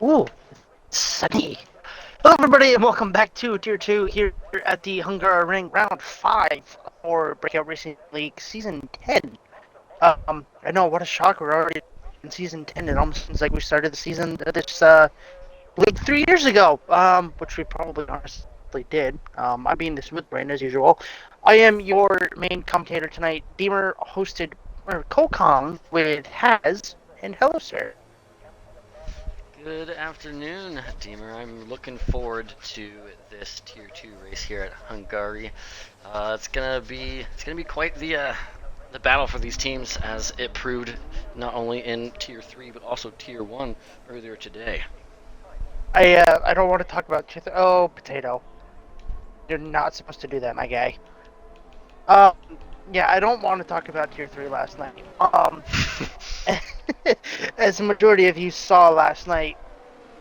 Ooh, sunny. Hello, everybody, and welcome back to Tier 2 here at the Hungarian Round 5 for Breakout Racing League Season 10. I know, what a shock, we're already in Season 10. It almost seems like we started the season, this league 3 years ago, which we probably honestly did. I'm being the smooth brain as usual. I am your main commentator tonight, Deemer, hosted, or co-com with Haz, and hello, sir. Good afternoon, Deemer. I'm looking forward to this Tier 2 race here at Hungary. It's gonna be quite the battle for these teams, as it proved not only in Tier 3 but also Tier 1 earlier today. I don't want to talk about oh, potato. You're not supposed to do that, my guy. Um, yeah, I don't want to talk about Tier 3 last night. As the majority of you saw last night,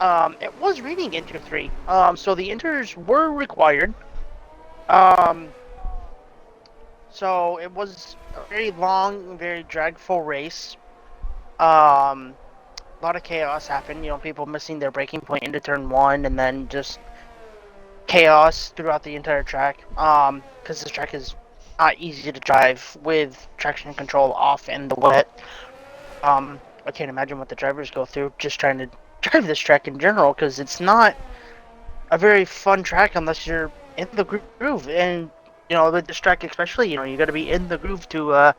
it was raining in Tier 3. So the inters were required. Um, so it was a very long, very dragful race. A lot of chaos happened. You know, people missing their braking point into turn 1, and then just chaos throughout the entire track. Because this track is not easy to drive with traction control off in the wet. I can't imagine what the drivers go through just trying to drive this track in general, because it's not a very fun track unless you're in the groove. And you know, with this track especially, you know, you got to be in the groove to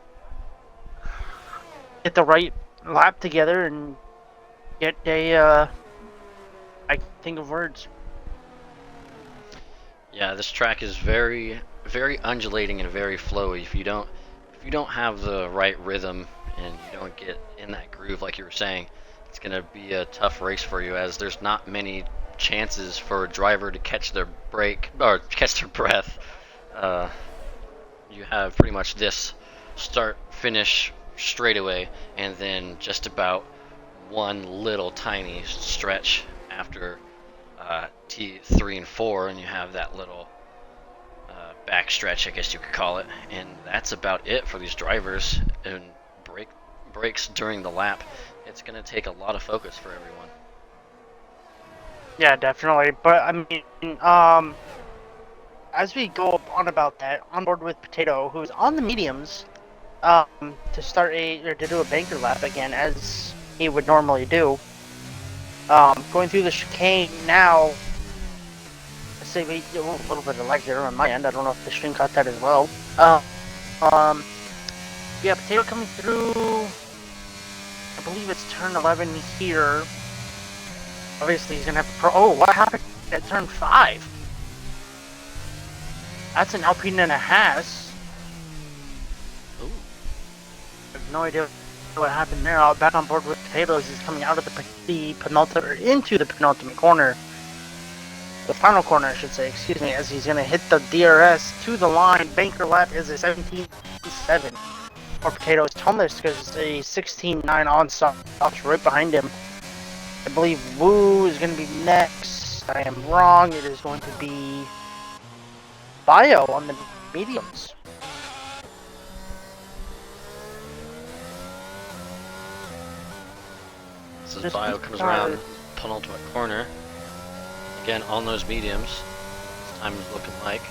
get the right lap together and get a I think of words. Yeah, this track is very undulating and very flowy. If you don't have the right rhythm and you don't get in that groove like you were saying, it's gonna be a tough race for you, as there's not many chances for a driver to catch their break or catch their breath. Uh, you have pretty much this start finish straightaway, and then just about one little tiny stretch after T3 and 4, and you have that little back stretch, I guess you could call it, and that's about it for these drivers. And breaks during the lap, it's going to take a lot of focus for everyone. Yeah, definitely. But I mean, as we go on about that, on board with Potato, who's on the mediums, to start to do a banker lap again, as he would normally do. Going through the chicane now. Let's say we a little bit of lag there on my end. I don't know if the stream caught that as well. Um, yeah, Potato coming through. I believe it's turn 11 here. Obviously, he's gonna have to. Oh, what happened at turn 5? That's an Alpine and a Haas. Ooh. I have no idea what happened there. Back on board with Potatoes. He's coming out of the penultimate, or into the penultimate corner. The final corner, I should say, excuse me, as he's going to hit the DRS to the line. Banker lap is a 17.7 for Potatoes. Thomas, because a 16.9 on stops right behind him. I believe Woo is going to be next. I am wrong. It is going to be Bio on the mediums. So as Bio comes around penultimate corner, again on those mediums, time is looking like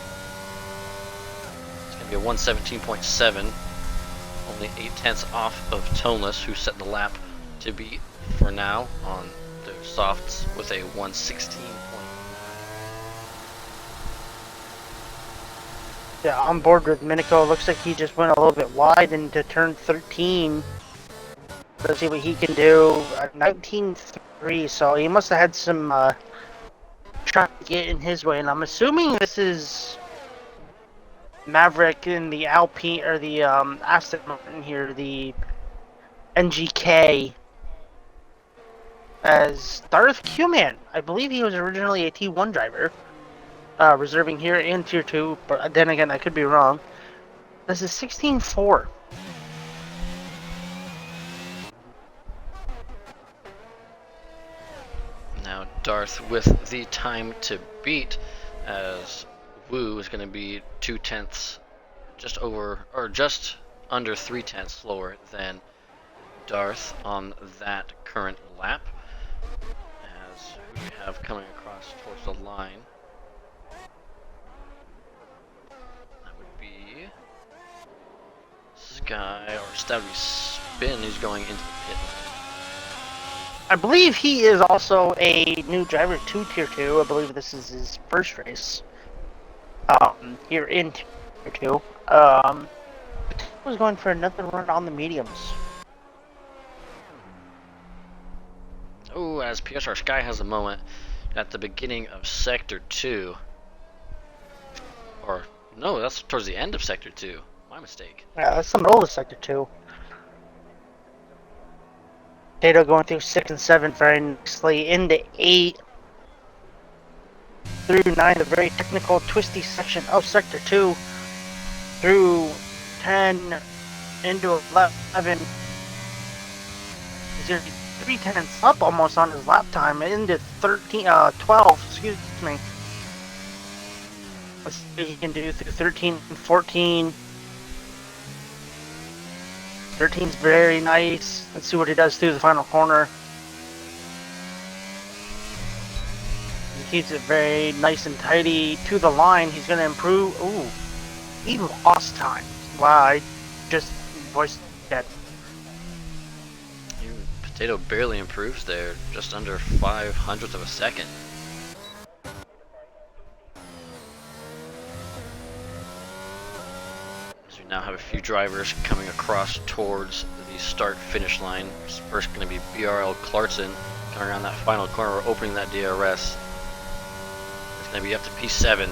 it's going to be a 117.7, only 0.8 off of Toneless, who set the lap to beat for now on the softs with a 116. Yeah, on board with Minico. Looks like he just went a little bit wide into turn 13. Let's see what he can do. 19.3, so he must have had some traffic get in his way, and I'm assuming this is Maverick in the Alpine, or the Aston Martin here, the NGK, as Darth Q-Man. I believe he was originally a T1 driver, reserving here in Tier 2, but then again, I could be wrong. This is 16.4. Now Darth with the time to beat, as Wu is going to be 0.2, just over, or just under 0.3 slower than Darth on that current lap. as who we have coming across towards the line. That would be Sky, or that would be Spin, who's going into the pit lane. I believe he is also a new driver to Tier 2. I believe this is his first race here in Tier 2. Was going for another run on the mediums. Oh, as PSR Sky has a moment at the beginning of Sector 2. Or, no, that's towards the end of Sector 2. My mistake. Yeah, that's the middle of Sector 2. Potato going through 6 and 7 very nicely into 8 through 9, the very technical twisty section of Sector 2 through 10 into 11. He's going to be 3/10 up almost on his lap time into 12, excuse me. Let's see what he can do through 13 and 14. 13's very nice. Let's see what he does through the final corner. He keeps it very nice and tidy to the line. He's going to improve. Ooh, he lost time. Wow, I just voiced that. Potato barely improves there, just under 0.05 of a second. So we now have a few drivers coming across towards the start-finish line. First going to be BRL Clarkson coming around that final corner. We're opening that DRS. It's going to be up to P7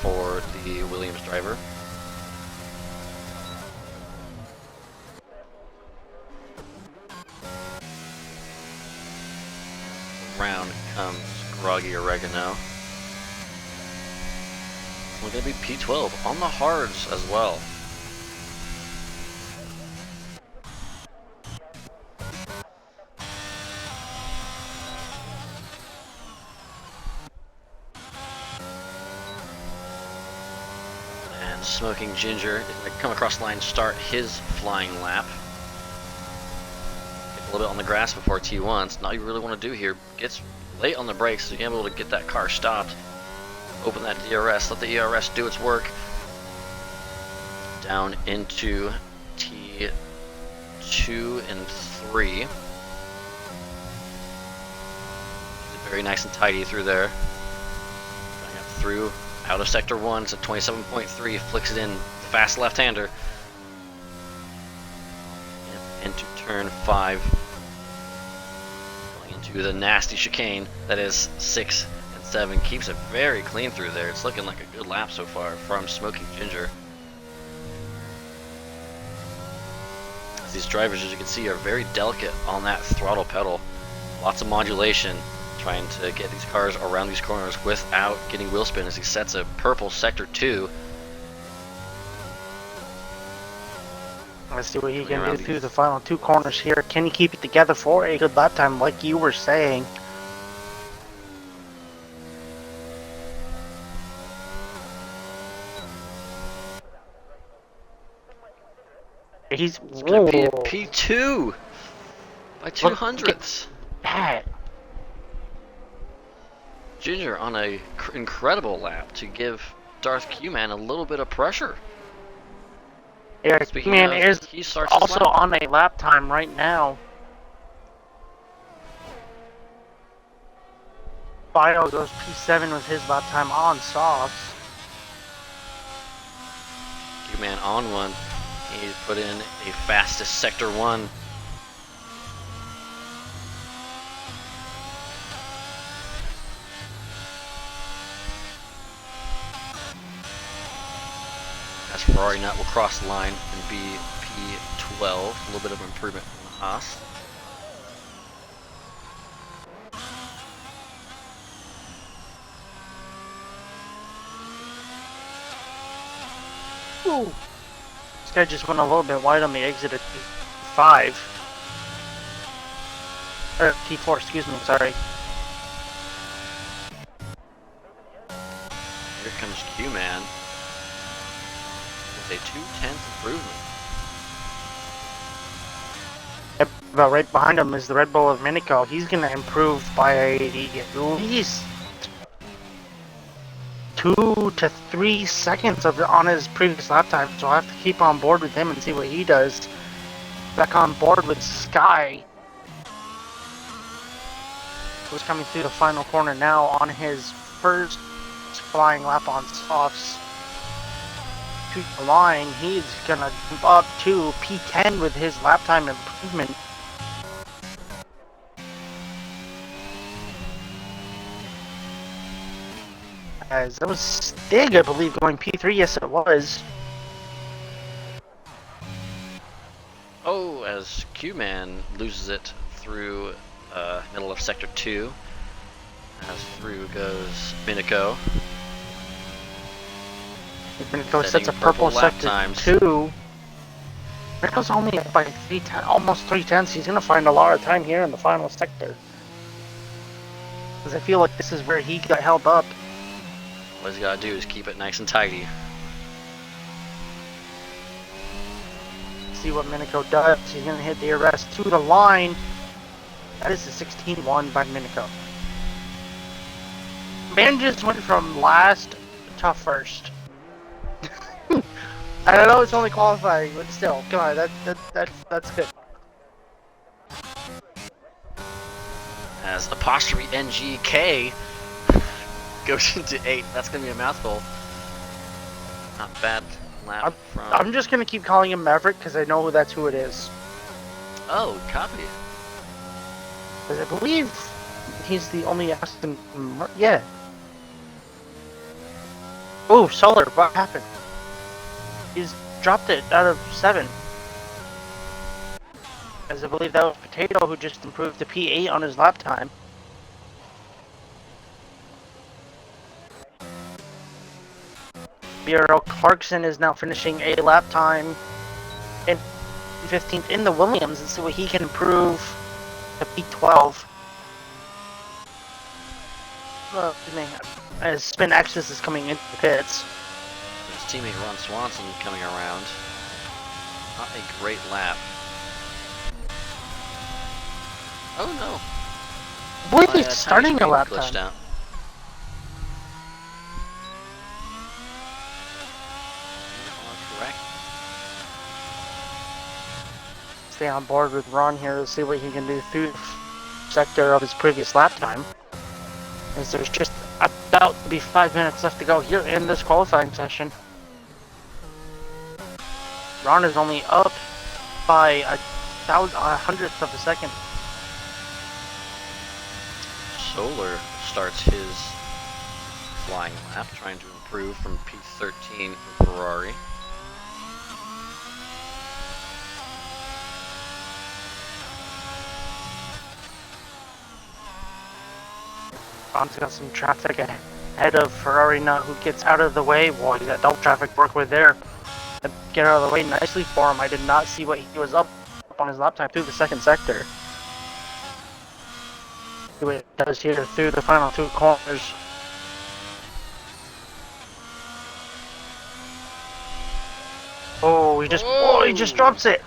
for the Williams driver. Round comes Groggy Oregano. We're going to be P12 on the hards as well. And Smoking Ginger is going to come across the line, start his flying lap. A little bit on the grass before T1. It's not what you really want to do here. Gets late on the brakes, so you're able to get that car stopped. Open that DRS, let the ERS do its work. Down into T2 and 3. Very nice and tidy through there. Going up through, out of Sector 1, it's a 27.3, flicks it in, fast left-hander. Into turn 5, going into the nasty chicane that is 6 and 7. Keeps it very clean through there. It's looking like a good lap so far from Smoking Ginger. These drivers, as you can see, are very delicate on that throttle pedal. Lots of modulation, trying to get these cars around these corners without getting wheel spin as he sets a purple Sector 2. Let's see what he can do through the final 2 corners here. Can he keep it together for a good lap time like you were saying? He's going to be at P2 by 200ths. That. Ginger on a incredible lap to give Darth Q-Man a little bit of pressure. Yeah, Q-Man is also on a lap time right now. Bio goes P7 with his lap time on softs. Q-Man on one. He put in a fastest Sector 1. As Ferrari Nut will cross the line and be P12. A little bit of improvement from the Haas. Ooh. This guy just went a little bit wide on the exit at P5. Or P4, excuse me, sorry. Here comes Q-Man with a 0.2 improvement. Yep. About right behind him is the Red Bull of Minico. He's going to improve by at least 2 to 3 seconds on his previous lap time. So I'll have to keep on board with him and see what he does. Back on board with Sky, who's coming through the final corner now on his first flying lap on softs. To the line, he's gonna jump up to P10 with his lap time improvement. As that was Stig, I believe, going P3. Yes, it was. Oh, as Q-Man loses it through middle of Sector 2. As through goes Minico. Minico sets a purple sector times. 2. Minico's only up by almost 3/10. He's gonna find a lot of time here in the final sector. Because I feel like this is where he got held up. What he's got to do is keep it nice and tidy. See what Minico does. He's going to hit the arrest to the line. That is a 16-1 by Minico. Man just went from last to first. I don't know it's only qualifying, but still, come on, that's good. As apostrophe NGK goes into 8. That's going to be a mouthful. Not bad lap from... I'm just going to keep calling him Maverick because I know that's who it is. Oh, copy. Because I believe he's the only Aston... Yeah. Oh, Solar, what happened? He's dropped it out of 7. As I believe that was Potato who just improved to P8 on his lap time. BRL Clarkson is now finishing a lap time in 15th in the Williams and see what he can improve to P12. As Spin Axis is coming into the pits. His teammate Ron Swanson coming around. Not a great lap. Oh no. I believe he's starting a lap time. Out. Correct. Stay on board with Ron here to see what he can do through the sector of his previous lap time. As there's just about to be 5 minutes left to go here in this qualifying session. Ron is only up by a hundredth of a second. Solar starts his flying lap, trying to improve from P13 for Ferrari. Ron's got some traffic ahead of Ferrari now, who gets out of the way. Well, he's got double traffic to work with there. Get out of the way nicely for him. I did not see what he was up on his lap time through the second sector. See what it does here through the final 2 corners. Oh, he just drops it.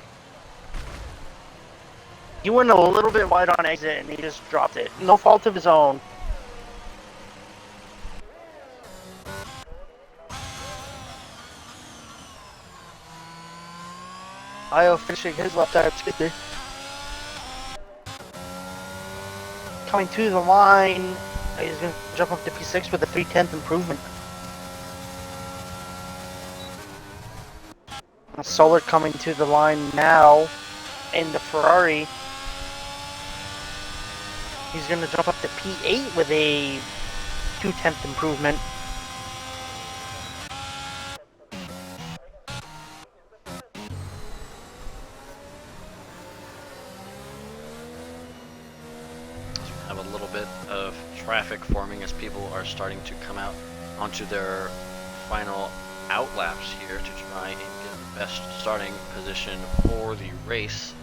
He went a little bit wide on exit and he just dropped it. No fault of his own. Io finishing his lap time skipper. Coming to the line, he's going to jump up to P6 with a 3/10 improvement. Solar coming to the line now in the Ferrari. He's going to jump up to P8 with a 2/10 improvement. Have a little bit of traffic forming as people are starting to come out onto their final out laps here to try and get the best starting position for the race.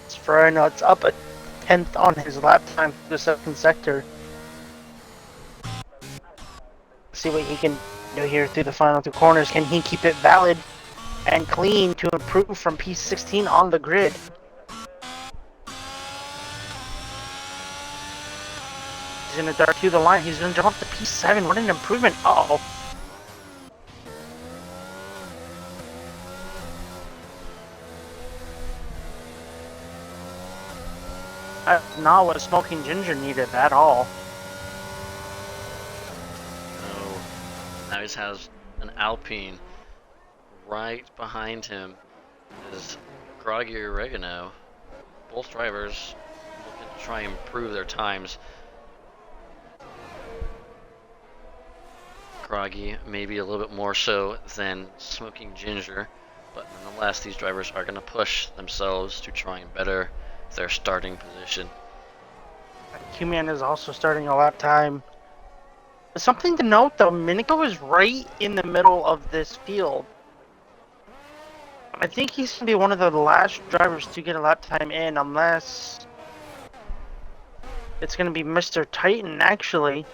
It's Ferrari now, it's up a 10th on his lap time for the second sector. See what he can do here through the final 2 corners. Can he keep it valid and clean to improve from P16 on the grid? He's gonna dart to the line. He's gonna jump up to P7. What an improvement! Uh-oh. That's not what Smoking Ginger needed at all. No. Now he has an Alpine right behind him is Groggy Oregano. Both drivers looking to try and improve their times. Groggy maybe a little bit more so than Smoking Ginger, but nonetheless these drivers are going to push themselves to try and better their starting position. Q-Man is also starting a lap time. Something to note though, Miniko is right in the middle of this field. I think he's going to be one of the last drivers to get a lap time in, unless it's going to be Mr. Titan, actually.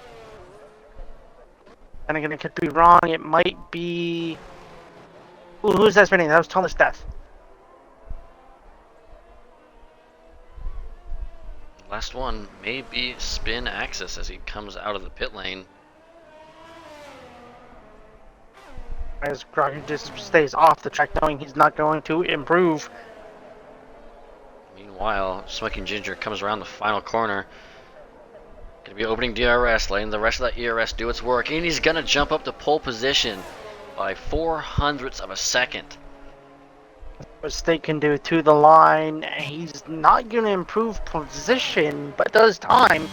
And again, I could be wrong. It might be... Ooh, who's that spinning? That was Thomas Death. Last one may be Spin Axis as he comes out of the pit lane. As Groggy just stays off the track, knowing he's not going to improve. Meanwhile, Smoking Ginger comes around the final corner. Gonna be opening DRS, letting the rest of that ERS do its work, and he's gonna jump up to pole position by 0.04 of a second. What State can do to the line. He's not going to improve position, but does time.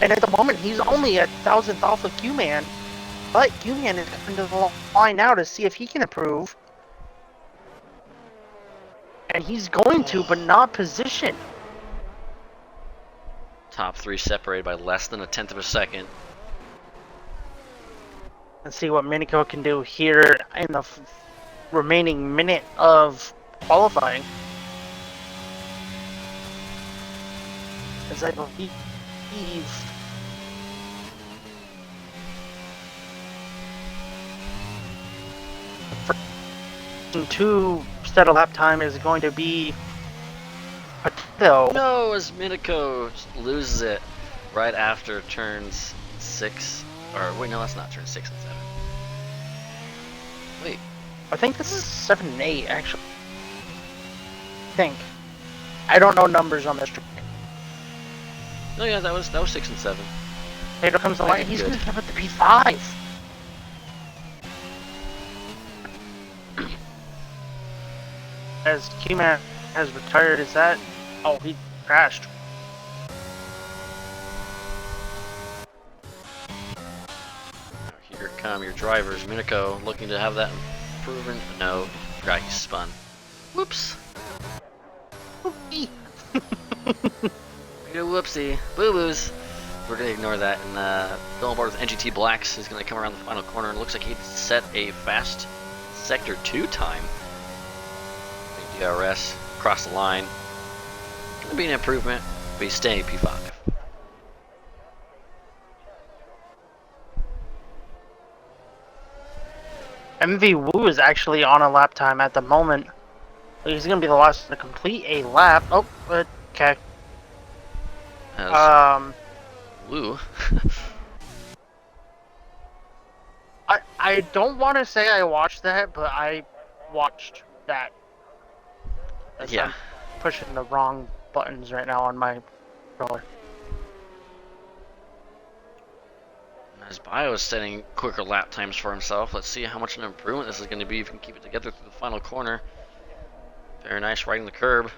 And at the moment, he's only a 1,000th off of Q-Man. But Q-Man is coming to the line now to see if he can improve. And he's going to, but not position. Top three separated by less than 1/10 of a second. Let's see what Miniko can do here in the remaining minute of qualifying. As I believe two set of lap time is going to be Potato. No, as Miniko loses it right after turns 6. Or wait, no, that's not turns 6 and 7. Wait. I think this is 7 and 8, actually. I think. I don't know numbers on this track. No, yeah, that was 6 and 7. Potato comes the line. He's good. going to jump at the P5. As Q-Man has retired, is that... Oh, he crashed. Here come your drivers. Miniko looking to have that proven. No, forgot he spun. Whoops. Whoopsie. Whoopsie. Boo-boos. We're going to ignore that. And going on board with NGT Blacks is going to come around the final corner. It looks like he set a fast Sector 2 time. Big DRS across the line. Going to be an improvement, but he's staying P5. MV Wu is actually on a lap time at the moment. He's going to be the last to complete a lap. Oh, okay. Woo. I don't want to say I watched that, but I watched that. Yeah. I'm pushing the wrong buttons right now on my controller. As Bio is setting quicker lap times for himself. Let's see how much an improvement this is going to be if he can keep it together through the final corner. Very nice riding the curb.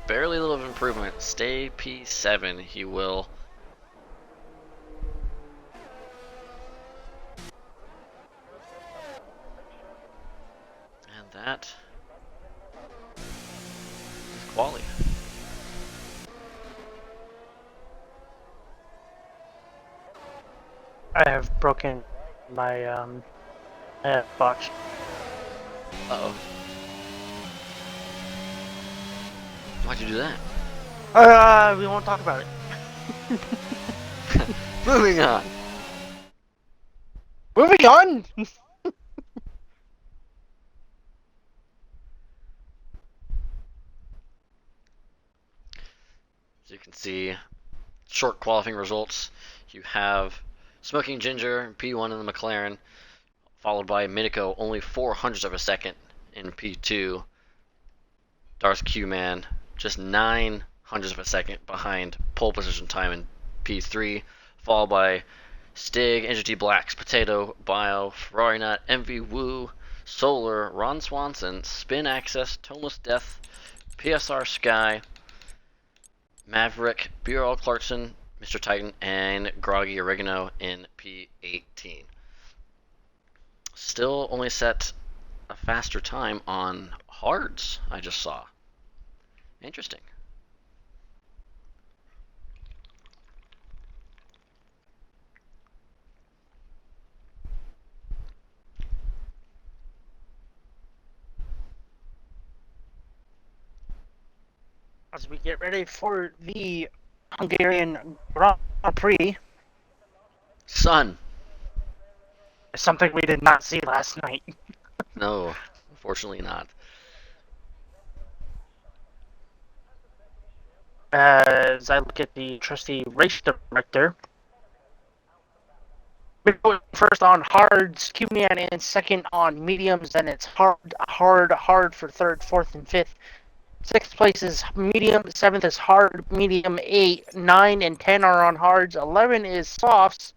Barely a little bit of improvement. Stay P7, he will. And that is quali. I have broken my box. Uh-oh. Why'd you do that? We won't talk about it. Moving on. Moving on. As you can see, short qualifying results, you have Smoking Ginger P1 in the McLaren, followed by Minico, only 0.04 of a second in P2. Darth Q-Man, just 0.09 of a second behind pole position time in P3, followed by Stig, NGT Blacks, Potato, Bio, Ferrari Nut, MV Woo, Solar, Ron Swanson, Spin Access, Toneless Death, PSR Sky, Maverick, BRL Clarkson, Mr. Titan, and Groggy Oregano in P18. Still only set a faster time on hards, I just saw. Interesting. As we get ready for the Hungarian Grand Prix, Sun. something we did not see last night. No, unfortunately not. As I look at the trusty race director, we're going first on hards, Q-Man in second on mediums, then it's hard for third, fourth, and fifth. Sixth place is medium, seventh is hard, medium, 8, 9, and 10 are on hards, 11 is softs.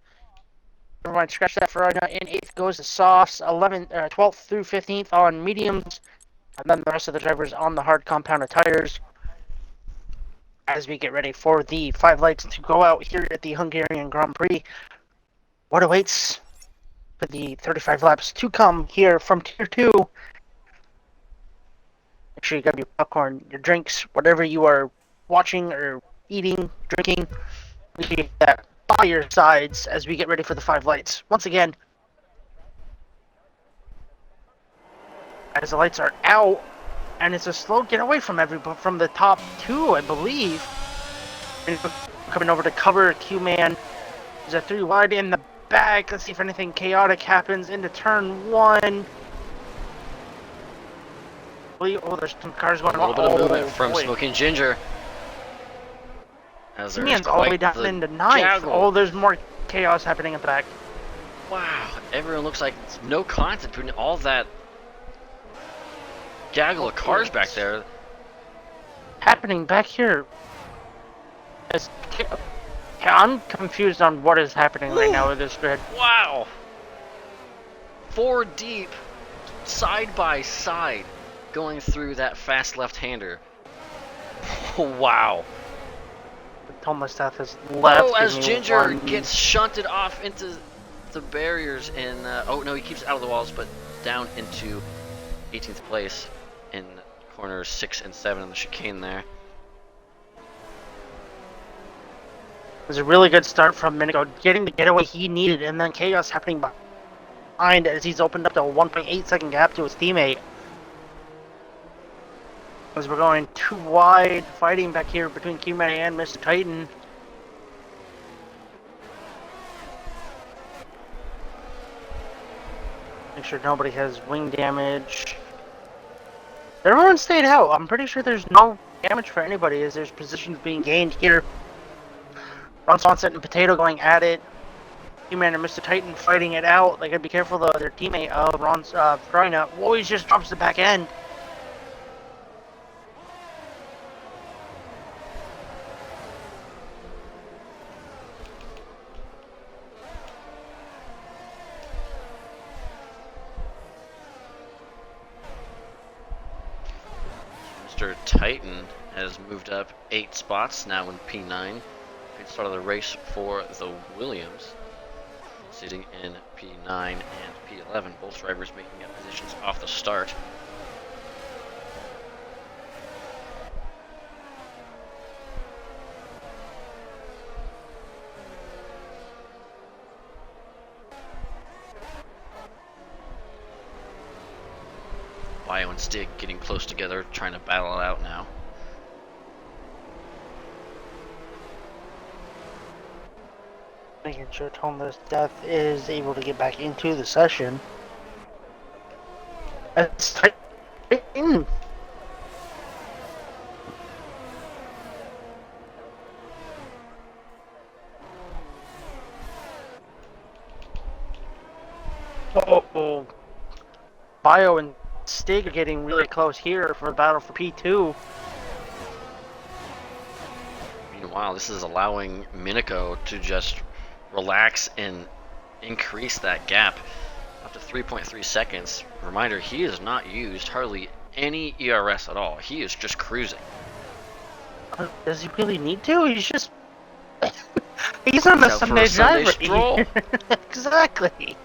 Never mind, scratch that for right now. In 8th goes the softs, 12th through 15th on mediums, and then the rest of the drivers on the hard compounded tires. As we get ready for the 5 lights to go out here at the Hungarian Grand Prix, what awaits for the 35 laps to come here from Tier 2? Make sure you grab your popcorn, your drinks, whatever you are watching or eating, drinking. We keep that by your sides as we get ready for the 5 lights. Once again, as the lights are out, and it's a slow get away from from the top 2, I believe. And coming over to cover Q-Man. There's a 3 wide in the back. Let's see if anything chaotic happens into turn 1. Oh, there's some cars going on. A little bit of movement from Smoking Ginger. As there's Q-Man's all the way down into 9th. Oh, there's more chaos happening at the back. Wow, everyone looks like no contact between all that gaggle of cars back there. Happening back here. I'm confused on what is happening right now with this grid. Wow. 4 deep, side by side, going through that fast left-hander. Wow. The Thomas Death is left. Oh, as Ginger gets shunted off into the barriers and oh no, he keeps out of the walls, but down into 18th place in corners 6 and 7 on the chicane there. It was a really good start from Minico, getting the getaway he needed, and then chaos happening behind as he's opened up to a 1.8 second gap to his teammate. As we're going 2 wide, fighting back here between Q-Man and Mr. Titan. Make sure nobody has wing damage. Everyone stayed out. I'm pretty sure there's no damage for anybody as there's positions being gained here. Ron Swanson and Potato going at it. Q-Man and Mr. Titan fighting it out. They gotta be careful though. Their teammate Ron's throwing up. Always just drops the back end. Mr. Titan has moved up 8 spots, now in P9. Good start of the race for the Williams, sitting in P9 and P11. Both drivers making up positions off the start. Bio and Stig getting close together, trying to battle it out now. Making sure Toneless Death is able to get back into the session. It's Titan. Oh, Bio and Stig are getting really close here for the battle for P2. Meanwhile, this is allowing Miniko to just relax and increase that gap up to 3.3 seconds. Reminder, he has not used hardly any ERS at all. He is just cruising. Does he really need to? He's just... He's on the Out for Sunday a Sunday driver. stroll. Exactly.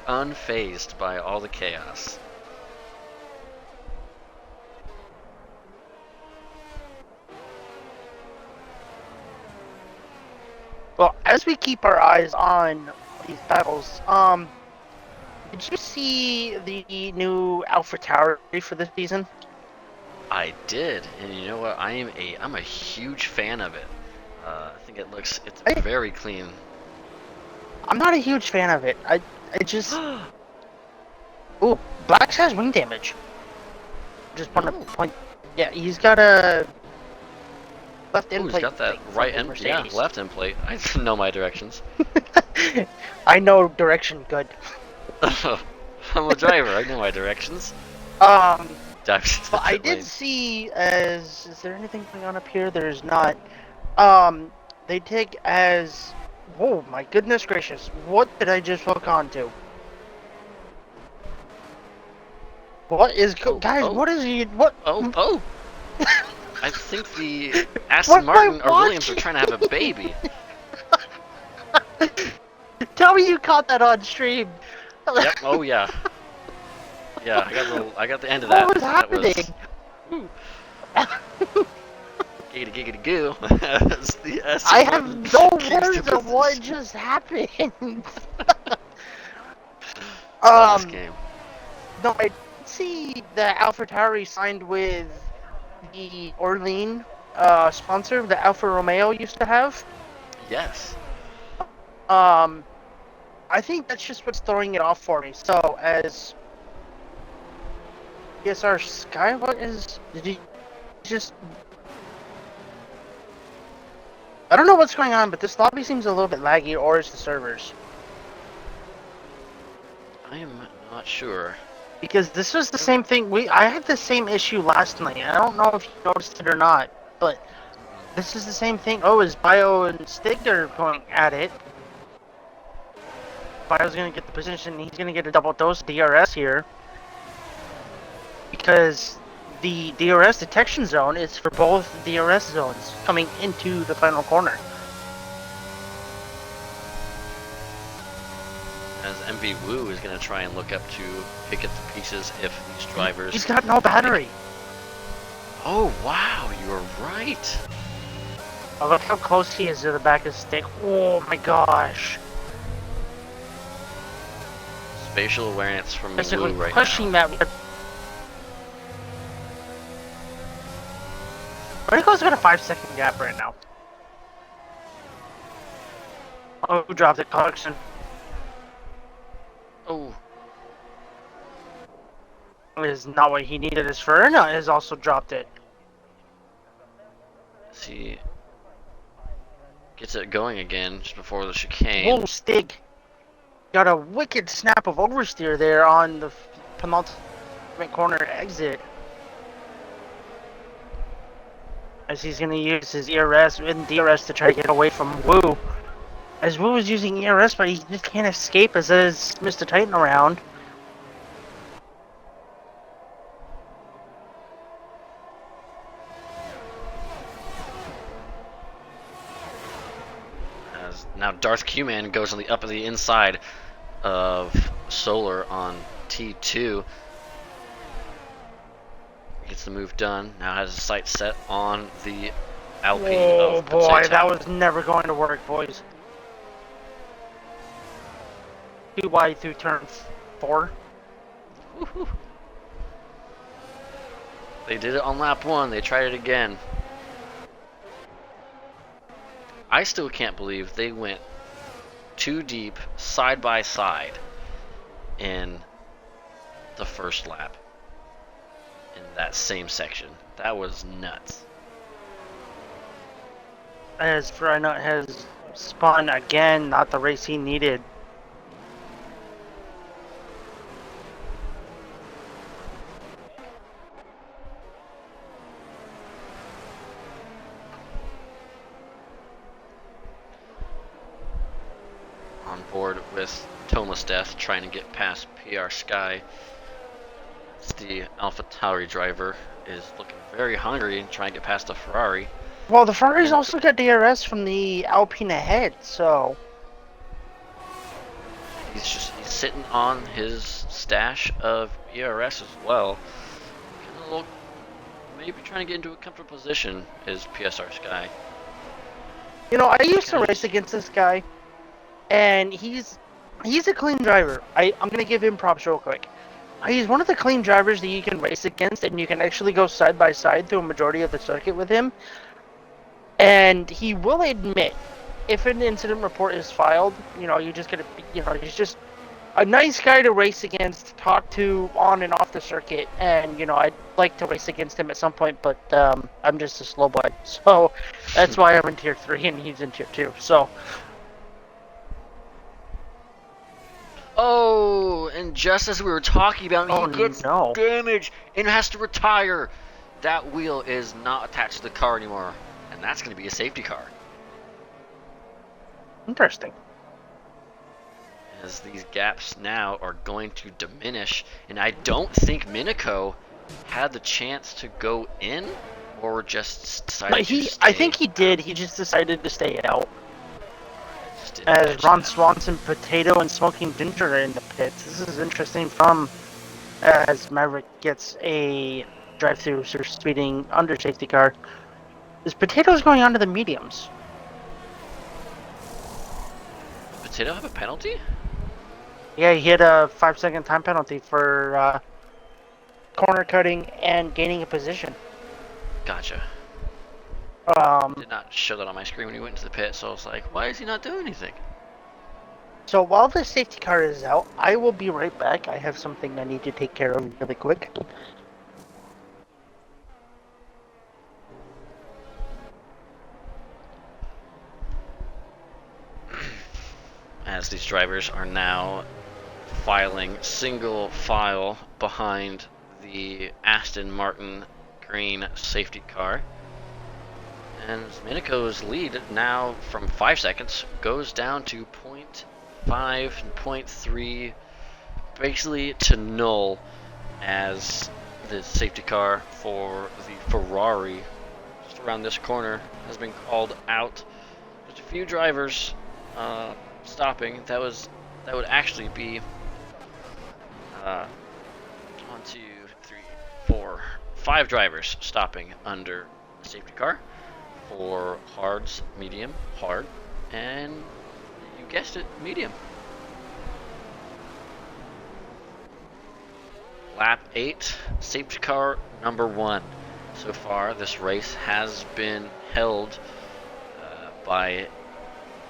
Unfazed by all the chaos. Well, as we keep our eyes on these battles, did you see the new Alpha Tower for this season? I did, and you know what? I'm a huge fan of it. I think it's very clean. I'm not a huge fan of it. I just... Ooh, Black's has wing damage. Just want to point... Yeah, he's got a... left end plate. He's got that right end, yeah, left end plate. I know my directions. I know direction good. I'm a driver. I know my directions. But I did lane. see as... Is there anything going on up here? There's not. They take as... Oh my goodness gracious. What did I just hook onto? What is... Guys, what is he... What... Oh! I think the Aston Martin or Williams are trying to have a baby. Tell me you caught that on stream. Yep. Oh yeah. Yeah, I got the end of that. What was happening? Giggity goo. I have no words of what just happened. Game. No, I see that AlphaTauri signed with the Orlean sponsor that Alfa Romeo used to have. Yes. I think that's just what's throwing it off for me. So, as PSR Sky, what is... Did he just... I don't know what's going on, but this lobby seems a little bit laggy, or is the servers? I am not sure. Because this was the same thing, I had the same issue last night. I don't know if you noticed it or not, but this is the same thing. Oh, is Bio and Stig are going at it. Bio's gonna get the position, he's gonna get a double dose DRS here. Because the DRS detection zone is for both DRS zones coming into the final corner. As MV Wu is going to try and look up to pick up the pieces if these drivers... He's got no battery. Oh, wow, you're right. Oh, look how close he is to the back of the stick. Oh my gosh. Spatial awareness from Basically Wu right pushing now. that. Rico's got a 5-second gap right now. Oh, who dropped it? Clarkson. Oh. Is not what he needed. His Ferna has also dropped it. He gets it going again just before the chicane. Whoa, Stig. Got a wicked snap of oversteer there on the penultimate corner exit. As he's going to use his ERS and DRS to try to get away from Wu. As Wu is using ERS, but he just can't escape as there's Mr. Titan around. As now Darth Q-Man goes on the up of the inside of Solar on T2. Gets the move done. Now has his sight set on the Alpine. Oh of boy, Potato. that was never going to work, boys. Too wide through turn 4. Woohoo. They did it on lap 1. They tried it again. I still can't believe they went too deep side by side in the first lap in that same section. That was nuts. As Frynut has spun again, not the race he needed. On board with Thomas Death, trying to get past PR Sky. The Alpha Tauri driver is looking very hungry and trying to get past the Ferrari. Well, the Ferrari's also got DRS from the Alpine ahead, so He's sitting on his stash of ERS as well. Kind of look, maybe trying to get into a comfortable position is PSR Sky. you know, I used to race against this guy, and he's a clean driver. I'm gonna give him props real quick. He's one of the clean drivers that you can race against, and you can actually go side by side through a majority of the circuit with him. And he will admit, if an incident report is filed, you know, you just gotta, you know, he's just a nice guy to race against, talk to on and off the circuit, and you know, I'd like to race against him at some point, but I'm just a slow boy, so that's why I'm in tier 3 and he's in tier 2. So. Oh, and just as we were talking about, he gets damaged and has to retire. That wheel is not attached to the car anymore, and that's going to be a safety car. Interesting. As these gaps now are going to diminish, and I don't think Minico had the chance to go in, or just decided to stay. I think he did. He just decided to stay out. As Ron Swanson, Potato, and Smoking Ginger are in the pits. This is interesting from as Maverick gets a drive-through or speeding under safety car. Is Potato's going on to the mediums? Potato have a penalty? Yeah, he hit a 5-second time penalty for corner cutting and gaining a position. Gotcha. Did not show that on my screen when he went into the pit, so I was like, why is he not doing anything? So while the safety car is out, I will be right back. I have something I need to take care of really quick. As these drivers are now filing single file behind the Aston Martin green safety car. And Minico's lead now from 5 seconds goes down to 0.5 and 0.3, basically to null, as the safety car for the Ferrari just around this corner has been called out. There's a few drivers stopping. That would actually be 1, 2, 3, 4, 5 drivers stopping under the safety car for hards, medium, hard, and you guessed it, medium. Lap 8, safety car number 1. So far, this race has been held by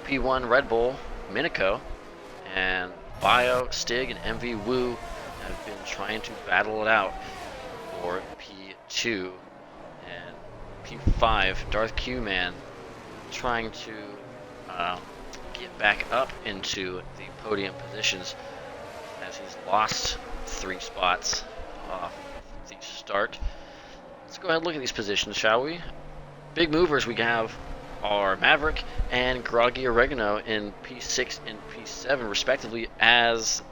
P1 Red Bull, Minico, and Bio, Stig, and MV Wu have been trying to battle it out for P2. P5, Darth Q-Man, trying to get back up into the podium positions as he's lost 3 spots off the start. Let's go ahead and look at these positions, shall we? Big movers we have are Maverick and Groggy Oregano in P6 and P7 respectively, as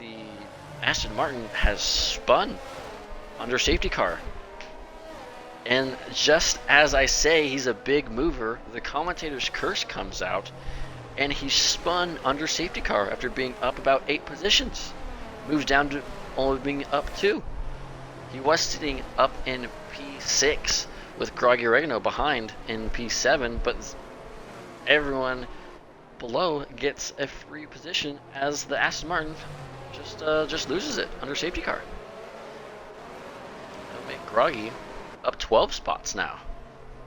the Aston Martin has spun under safety car. And just as I say he's a big mover, the commentator's curse comes out, and he spun under safety car after being up about 8 positions. Moves down to only being up 2. He was sitting up in P6 with Groggy Oregano behind in P7, but everyone below gets a free position as the Aston Martin just loses it under safety car. That'll make Groggy up 12 spots now.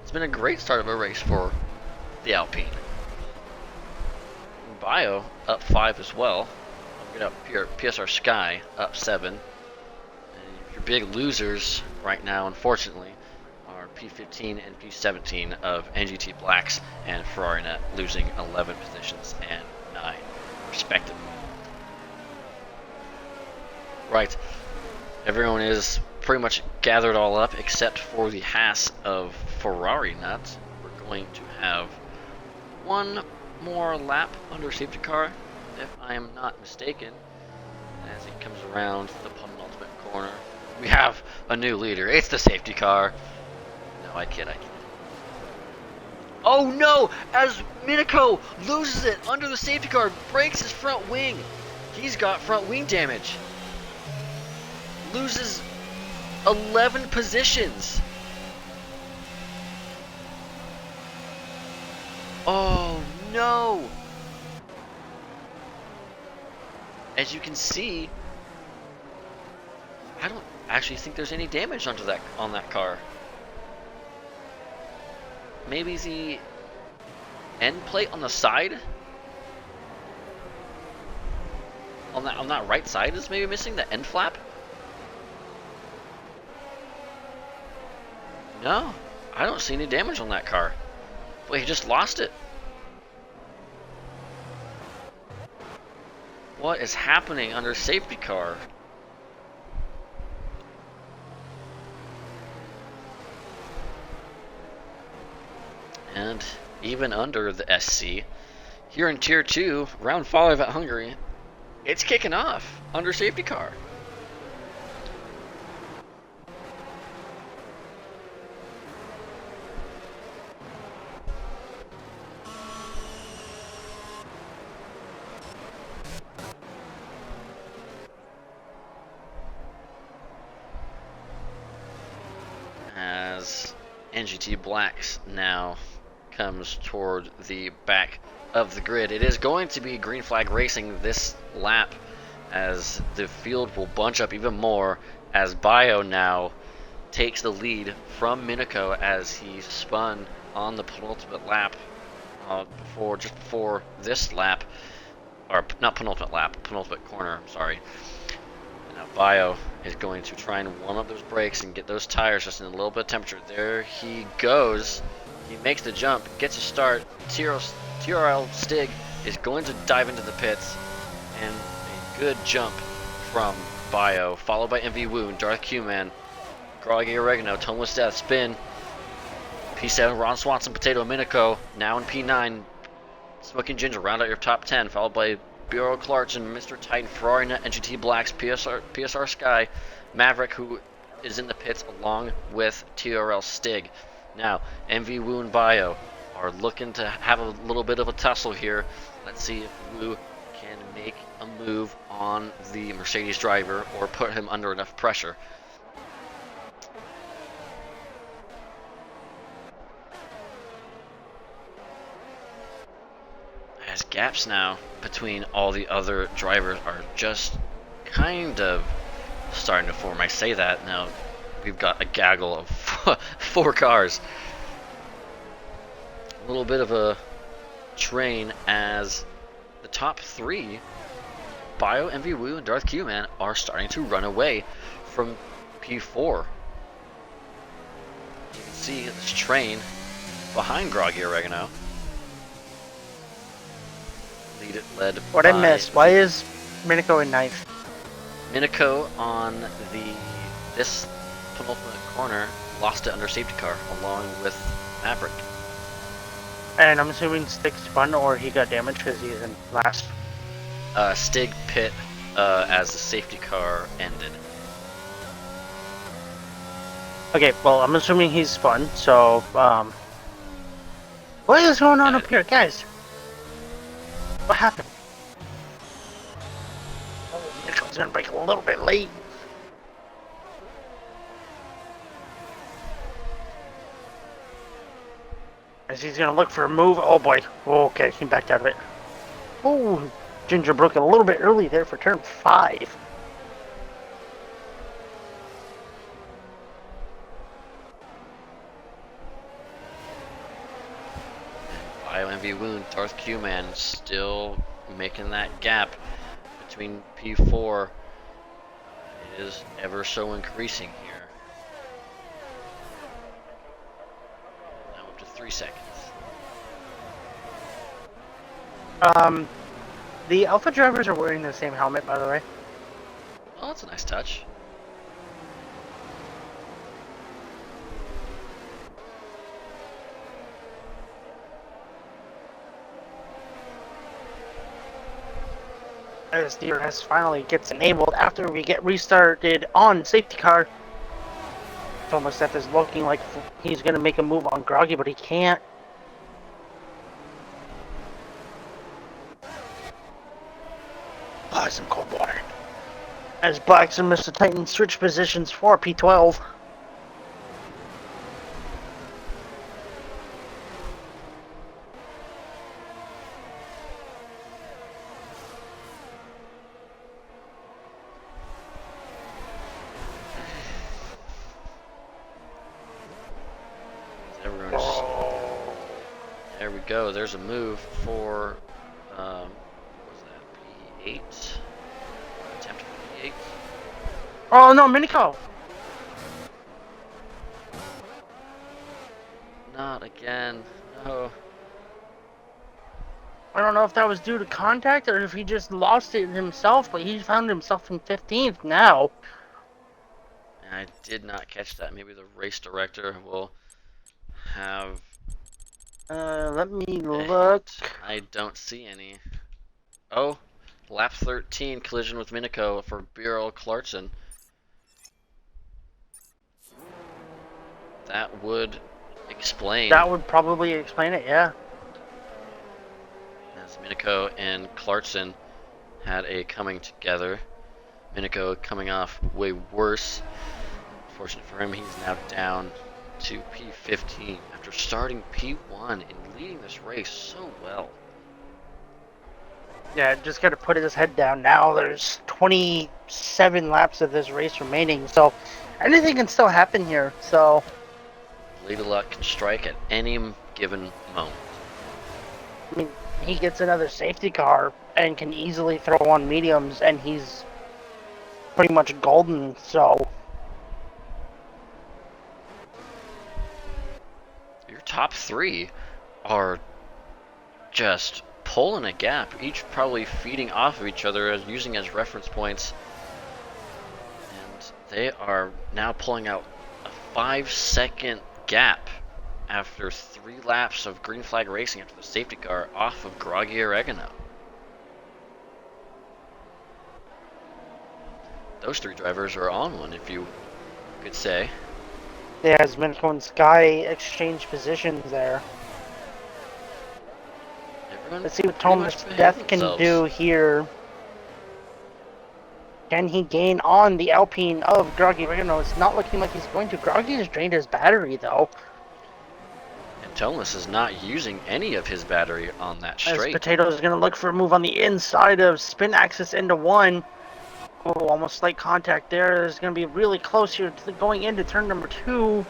It's been a great start of a race for the Alpine. Bio up 5 as well. We got PSR Sky up 7. And your big losers right now, unfortunately, are P15 and P17 of NGT Blacks and Ferrari Net, losing 11 positions and 9 respectively. Right, everyone is pretty much gathered all up except for the Haas of Ferrari Net. We're going to have one more lap under safety car, if I am not mistaken, as it comes around the penultimate corner. We have a new leader. It's the safety car. No, I kid. Oh no! As Minako loses it under the safety car, breaks his front wing. He's got front wing damage. Loses 11 positions. Oh no! As you can see, I don't actually think there's any damage on that car. Maybe the end plate on the side, on that right side, is maybe missing the end flap. No, I don't see any damage on that car. But he just lost it. What is happening under safety car? And even under the SC, here in Tier 2, round 5 at Hungary, it's kicking off under safety car. As NGT Blacks now comes toward the back of the grid. It is going to be green flag racing this lap, as the field will bunch up even more as Bio now takes the lead from Minako as he spun on the penultimate lap just before this lap, or not penultimate lap, penultimate corner, I'm sorry. Now Bio is going to try and warm up those brakes and get those tires just in a little bit of temperature. There he goes. He makes the jump, gets a start. TRL Stig is going to dive into the pits, and a good jump from Bio, followed by MV Wound, Darth Q-Man, Groggy Oregano, Toneless Death, Spin, P7, Ron Swanson, Potato, Minako, now in P9, Smoking Ginger, round out your top 10, followed by BRL Clarkson, Mr. Titan, Ferrari Net, NGT Blacks, PSR Sky, Maverick, who is in the pits along with TRL Stig. Now, MV Wu and Bio are looking to have a little bit of a tussle here. Let's see if Wu can make a move on the Mercedes driver or put him under enough pressure. As gaps now between all the other drivers are just kind of starting to form. I say that now. We've got a gaggle of 4 cars. A little bit of a train as the top 3, Bio, MV Wu, and Darth Q-Man, are starting to run away from P4. You can see this train behind Groggy Oregano. Led what by I missed. Why is Minako in 9th? Minako on this penultimate corner lost it under safety car along with Maverick. And I'm assuming Stig spun or he got damaged because he's in last. Stig pit as the safety car ended. Okay, well, I'm assuming he's spun, so, what is going on up here, guys? What happened? Oh, Minako's gonna break a little bit late. As he's gonna look for a move. Oh boy. Oh, okay, he backed out of it. Oh, Ginger broke a little bit early there for turn 5. MV Wound, Darth Q-Man still making that gap between P4. It is ever so increasing here. 3 seconds. The Alpha drivers are wearing the same helmet, by the way. Oh, that's a nice touch. As DRS finally gets enabled after we get restarted on safety car. Thomas Seth is looking like he's going to make a move on Groggy, but he can't. Some cold water. As Blacks and Mr. Titan switch positions for P12. Everyone's. There we go. There's a move for. What was that? P8? Attempt for P8? Oh no, Minico! Not again. No. I don't know if that was due to contact or if he just lost it himself, but he found himself in 15th now. I did not catch that. Maybe the race director will have. Let me look. I don't see any. Oh, lap 13 collision with Minico for BRL Clarkson. That would explain. That would probably explain it, yeah. As Minico and Clarkson had a coming together. Minico coming off way worse. Fortunate for him, he's now down to P15 after starting P1 and leading this race so well. Yeah, just got to put his head down now. There's 27 laps of this race remaining, so anything can still happen here. So Lady Luck can strike at any given moment. I mean, he gets another safety car and can easily throw on mediums, and he's pretty much golden. So your top three are just pulling a gap, each probably feeding off of each other as using as reference points. And they are now pulling out a 5-second gap after 3 laps of green flag racing after the safety car off of Groggy Oregano. Those 3 drivers are on one, if you could say. yeah, as Minico and Sky exchange positions there. Everyone Let's see what pretty much Thomas behaved Death can themselves. do here. Can he gain on the Alpine of Groggy Oregano? It's not looking like he's going to. Groggy has drained his battery, though. And Thomas is not using any of his battery on that As straight. Potato is going to look for a move on the inside of spin axis into 1. Oh, almost slight contact there. There's going to be really close here to going into turn number 2.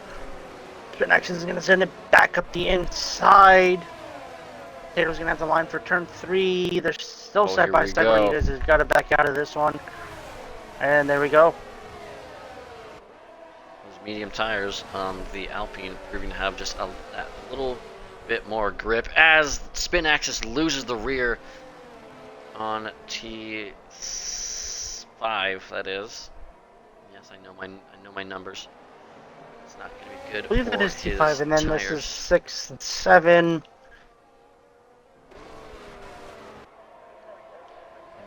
Spin axis is going to send it back up the inside. Potato's going to have the line for turn 3. They're still side by side. He has got to back out of this one. And there we go. Those medium tires on the Alpine proving to have just a little bit more grip as spin axis loses the rear on T5. That is. Yes, I know my numbers. It's not going to be good. I believe for that is his T5, and then tires. this is 6 and 7.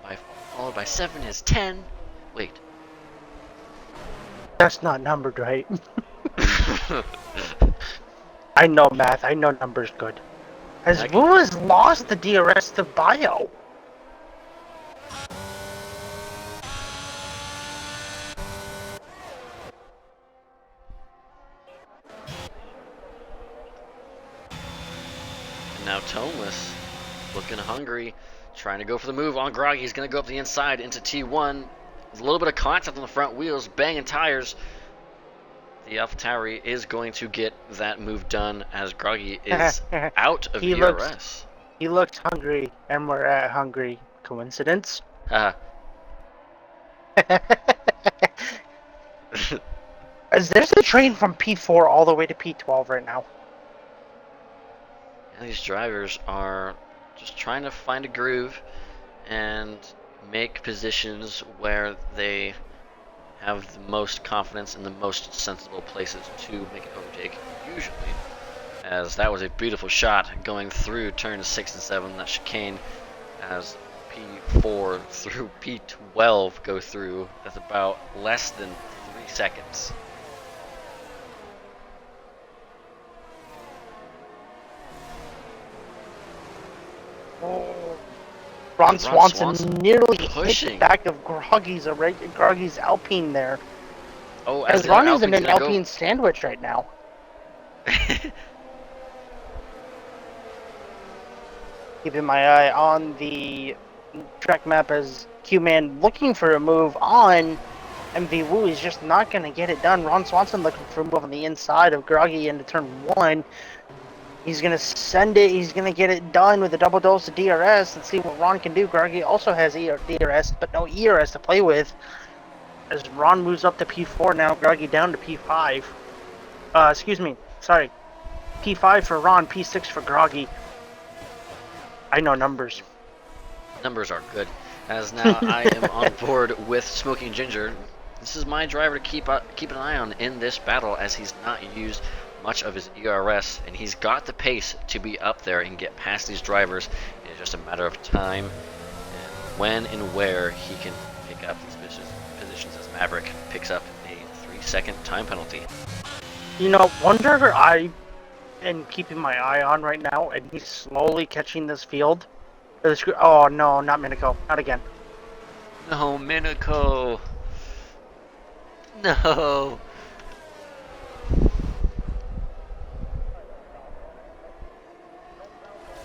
And followed by 7 is 10. Wait. That's not numbered right. I know math. I know numbers good. As Wu has lost the DRS to Bio. And now Tomeless looking hungry, trying to go for the move on Groggy. He's going to go up the inside into T1. There's a little bit of contact on the front wheels, banging tires. The AlphaTauri is going to get that move done as Groggy is out of DRS. He looks hungry, and we're at Hungary. Coincidence? There's a train from P4 all the way to P12 right now. these drivers are just trying to find a groove and make positions where they have the most confidence in the most sensible places to make an overtake, usually. As that was a beautiful shot going through turns 6 and 7, that chicane, as P4 through P12 go through. That's about less than 3 seconds. Oh. Ron Swanson nearly pushing. hit the back of Groggy's Alpine there. Oh, as Ronnie's in an Alpine sandwich right now. Keeping my eye on the track map as Q-Man looking for a move on MV Wu. He's just not going to get it done. Ron Swanson looking for a move on the inside of Groggy into turn 1. He's going to send it. He's going to get it done with a double dose of DRS. Let's see what Ron can do. Groggy also has DRS, but no ERS to play with. As Ron moves up to P4 now, Groggy down to P5. Excuse me. Sorry. P5 for Ron, P6 for Groggy. I know numbers. Numbers are good. As now I am on board with Smoking Ginger. This is my driver to keep an eye on in this battle, as he's not used much of his ERS, and he's got the pace to be up there and get past these drivers. It's just a matter of time and when and where he can pick up these positions, as Maverick picks up a 3-second time penalty. You know, one driver I am keeping my eye on right now, and he's slowly catching this field. Oh no, not Minico. Not again. No, Minico. No.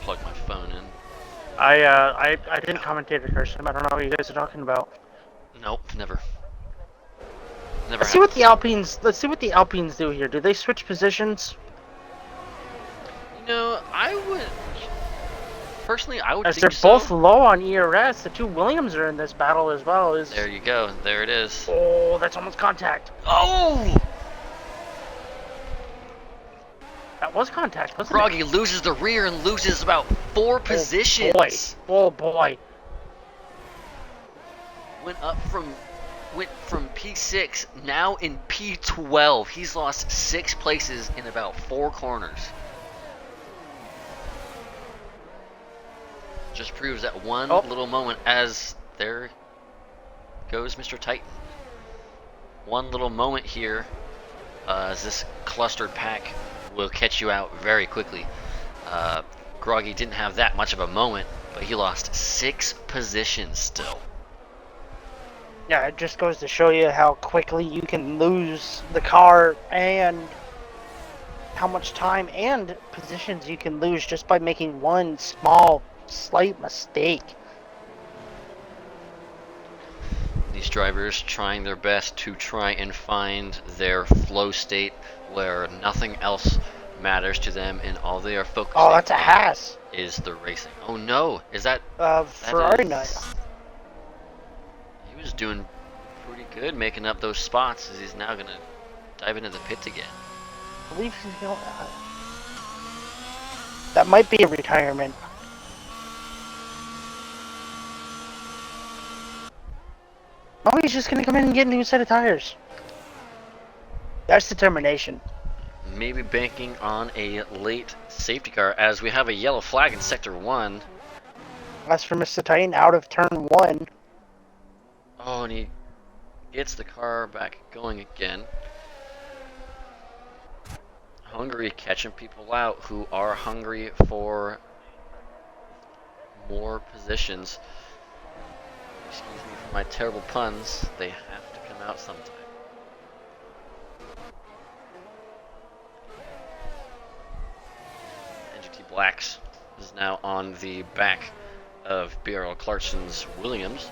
Plug my phone in. I didn't commentate curse him. I don't know what you guys are talking about. Nope, never. Let's see what the Alpines do here. Do they switch positions? You know, I would As think they're so. both low on ERS. The two Williams are in this battle as well. There you go. There it is. Oh, that's almost contact. Oh! That was contact, wasn't Groggy loses the rear and loses about 4 positions. Oh boy. Went from P6, now in P12. He's lost 6 places in about 4 corners. Just proves that one little moment, as there goes Mr. Titan. One little moment here, as this clustered pack will catch you out very quickly. Groggy didn't have that much of a moment, but he lost 6 positions still. Yeah, it just goes to show you how quickly you can lose the car and how much time and positions you can lose just by making one small, slight mistake. These drivers trying their best to try and find their flow state where nothing else matters to them and all they are focusing on. Oh, that's a Haas. Is the racing. Oh no, is that Ferrari night? He was doing pretty good making up those spots, as he's now gonna dive into the pits again. I believe he's going. That might be a retirement. Oh, he's just gonna come in and get a new set of tires. That's determination. Maybe banking on a late safety car, as we have a yellow flag in Sector 1. That's for Mr. Titan out of turn 1. Oh, and he gets the car back going again. Hungary catching people out who are hungry for more positions. Excuse me for my terrible puns. They have to come out sometime. NGT Blacks is now on the back of BRL Clarkson's Williams.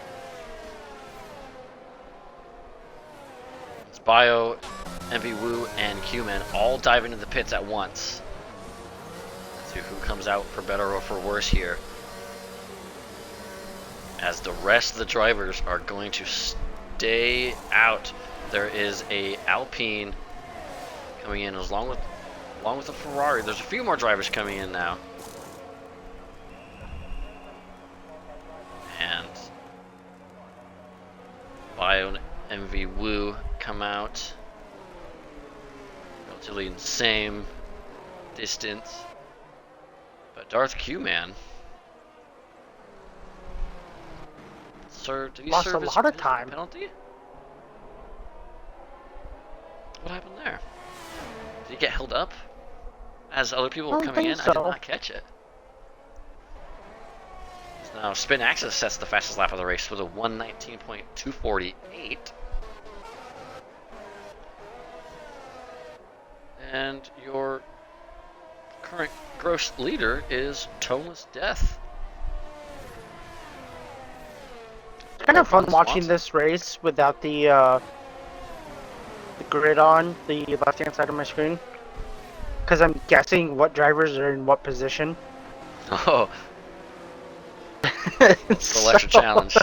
It's Bio, MV Wu, and Q-Man all diving into the pits at once. Let's see who comes out for better or for worse here, as the rest of the drivers are going to stay out. There is a Alpine coming in along with a Ferrari. There's a few more drivers coming in now. Bio and MV Woo come out relatively in the same distance. But Darth Q, man, did he Lost serve a his lot of time. penalty? What happened there? Did he get held up? As other people were coming in, so. I did not catch it. So now Spin Axis sets the fastest lap of the race with a 1:19.248. And your current gross leader is Toneless Death. It's kind of fun watching this race without the grid on the left-hand side of my screen, because I'm guessing what drivers are in what position. Oh, the lesser challenge.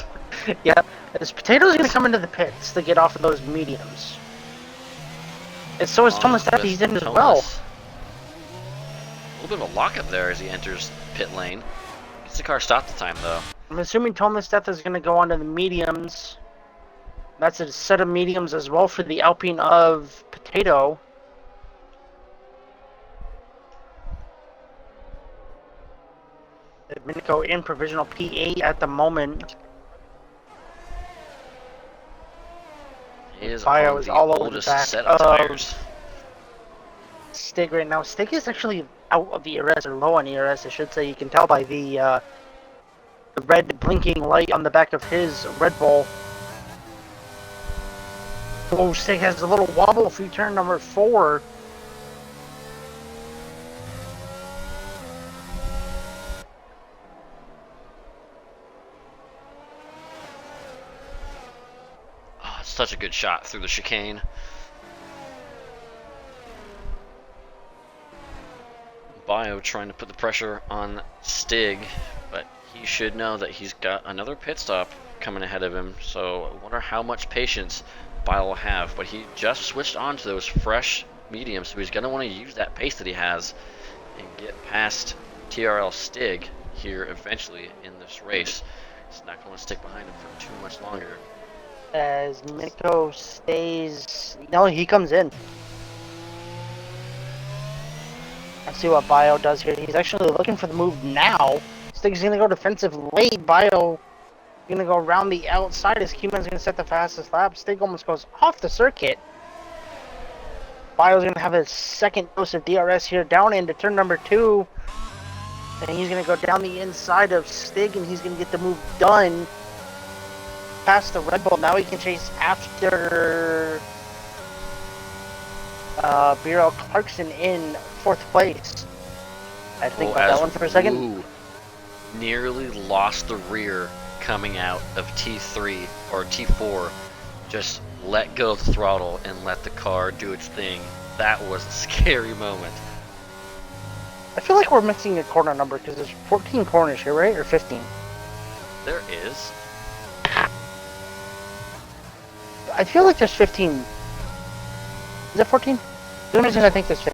Yeah, this Potato's gonna come into the pits to get off of those mediums. And so is Thomas Death, he's in as well. A little bit of a lockup there as he enters pit lane. Gets the car stopped the time though. I'm assuming Thomas Death is gonna go onto the mediums. That's a set of mediums as well for the Alpine of Potato. Minico in provisional P8 at the moment. He is Bio on is the all over the oldest back set of tires. Stig right now. Stig is actually out of the ERS, or low on ERS, I should say. You can tell by the red blinking light on the back of his Red Bull. Oh, Stig has a little wobble through turn number 4. Oh, such a good shot through the chicane. Bio trying to put the pressure on Stig, but he should know that he's got another pit stop coming ahead of him, so I wonder how much patience Bio will have. But he just switched on to those fresh mediums, so he's going to want to use that pace that he has and get past TRL Stig here eventually in this race. He's not going to stick behind him for too much longer. As Minico stays... No, he comes in. Let's see what Bio does here. He's actually looking for the move now. Stig's going to go defensive late. Bio going to go around the outside as Q-Man's going to set the fastest lap. Stig almost goes off the circuit. Bio's going to have his second dose of DRS here down into turn number 2. And he's going to go down the inside of Stig, and he's going to get the move done past the Red Bull. Now he can chase after BRL Clarkson in 4th place. I think about that one for a second. Woo nearly lost the rear coming out of T3 or T4. Just let go of the throttle and let the car do its thing. That was a scary moment. I feel like we're missing a corner number because there's 14 corners here, right? Or 15? There is. I feel like there's 15. Is that 14? For some reason I think there's 15.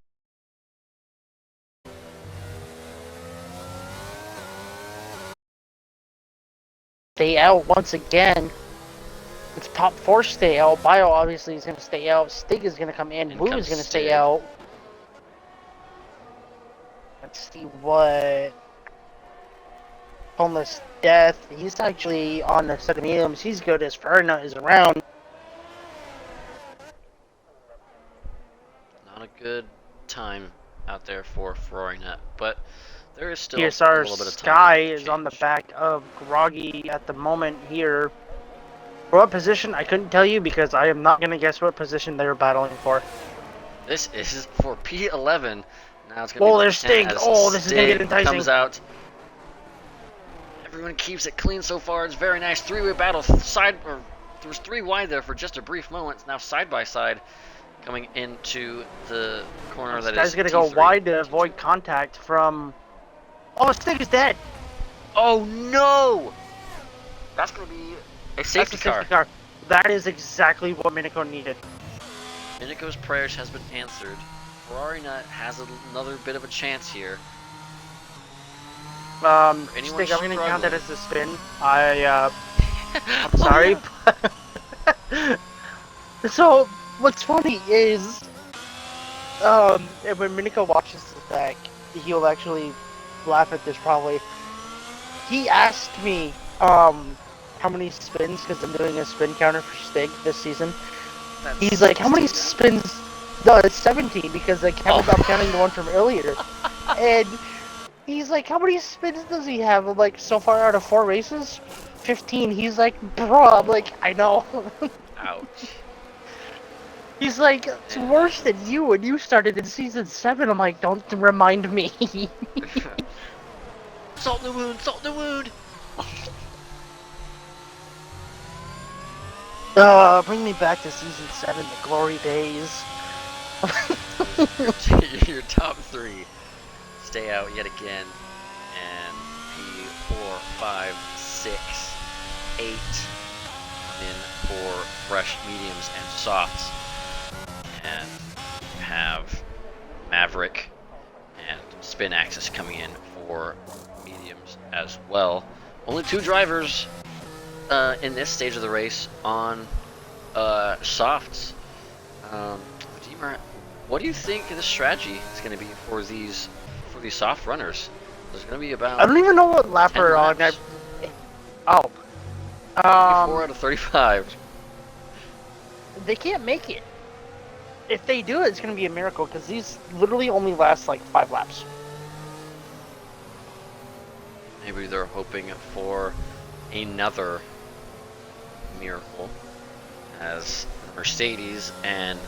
Stay out once again. It's top 4 stay out. Bio obviously is going to stay out. Stig is going to come in. Woo is going to stay out. Let's see what... Homeless Death. He's actually on the set of mediums. He's good as Farina is around. Not a good time out there for Ferrari Nut, but there is still PSR a little bit of time. Sky is on the back of Groggy at the moment here. For what position, I couldn't tell you because I am not going to guess what position they're battling for. This is for P11. Now it's going to be... Oh, there's Stig. Oh, this is going to get enticing. Comes out. Everyone keeps it clean so far. It's very nice. 3-way battle. There was 3 wide there for just a brief moment. It's now side by side coming into the corner that is Guy's going to go wide to avoid contact from... Oh, Stig is dead. Oh, no! That's going to be a safety car. That is exactly what Minico needed. Minico's prayers has been answered. Ferrari Nut has another bit of a chance here. Stig, I'm going to count that as a spin. I'm sorry. So what's funny is, and when Miniko watches this back, he'll actually laugh at this probably. He asked me, how many spins, because I'm doing a spin counter for Stig this season. That's He's like, how many 16 now? spins? No, it's 17 because like Oh. I'm counting the one from earlier. And he's like, how many spins does he have? I'm like, so far out of 4 races, 15. He's like, bro, I'm like, I know. Ouch. He's like, it's Yeah. worse than you when you started in season 7. I'm like, don't remind me. Salt in the wound, salt in the wound. Bring me back to season 7, the glory days. Your top 3 stay out yet again, and P4, 5, 6, 8 in for fresh mediums and softs, and have Maverick and Spin Axis coming in for mediums as well. Only 2 drivers in this stage of the race on softs. Deemer, what do you think the strategy is going to be for these soft runners? There's going to be about I don't even know what lap 10 we're on. laps. Oh. 24 out of 35. They can't make it. If they do, it's going to be a miracle because these literally only last like 5 laps. Maybe they're hoping for another miracle, as Mercedes and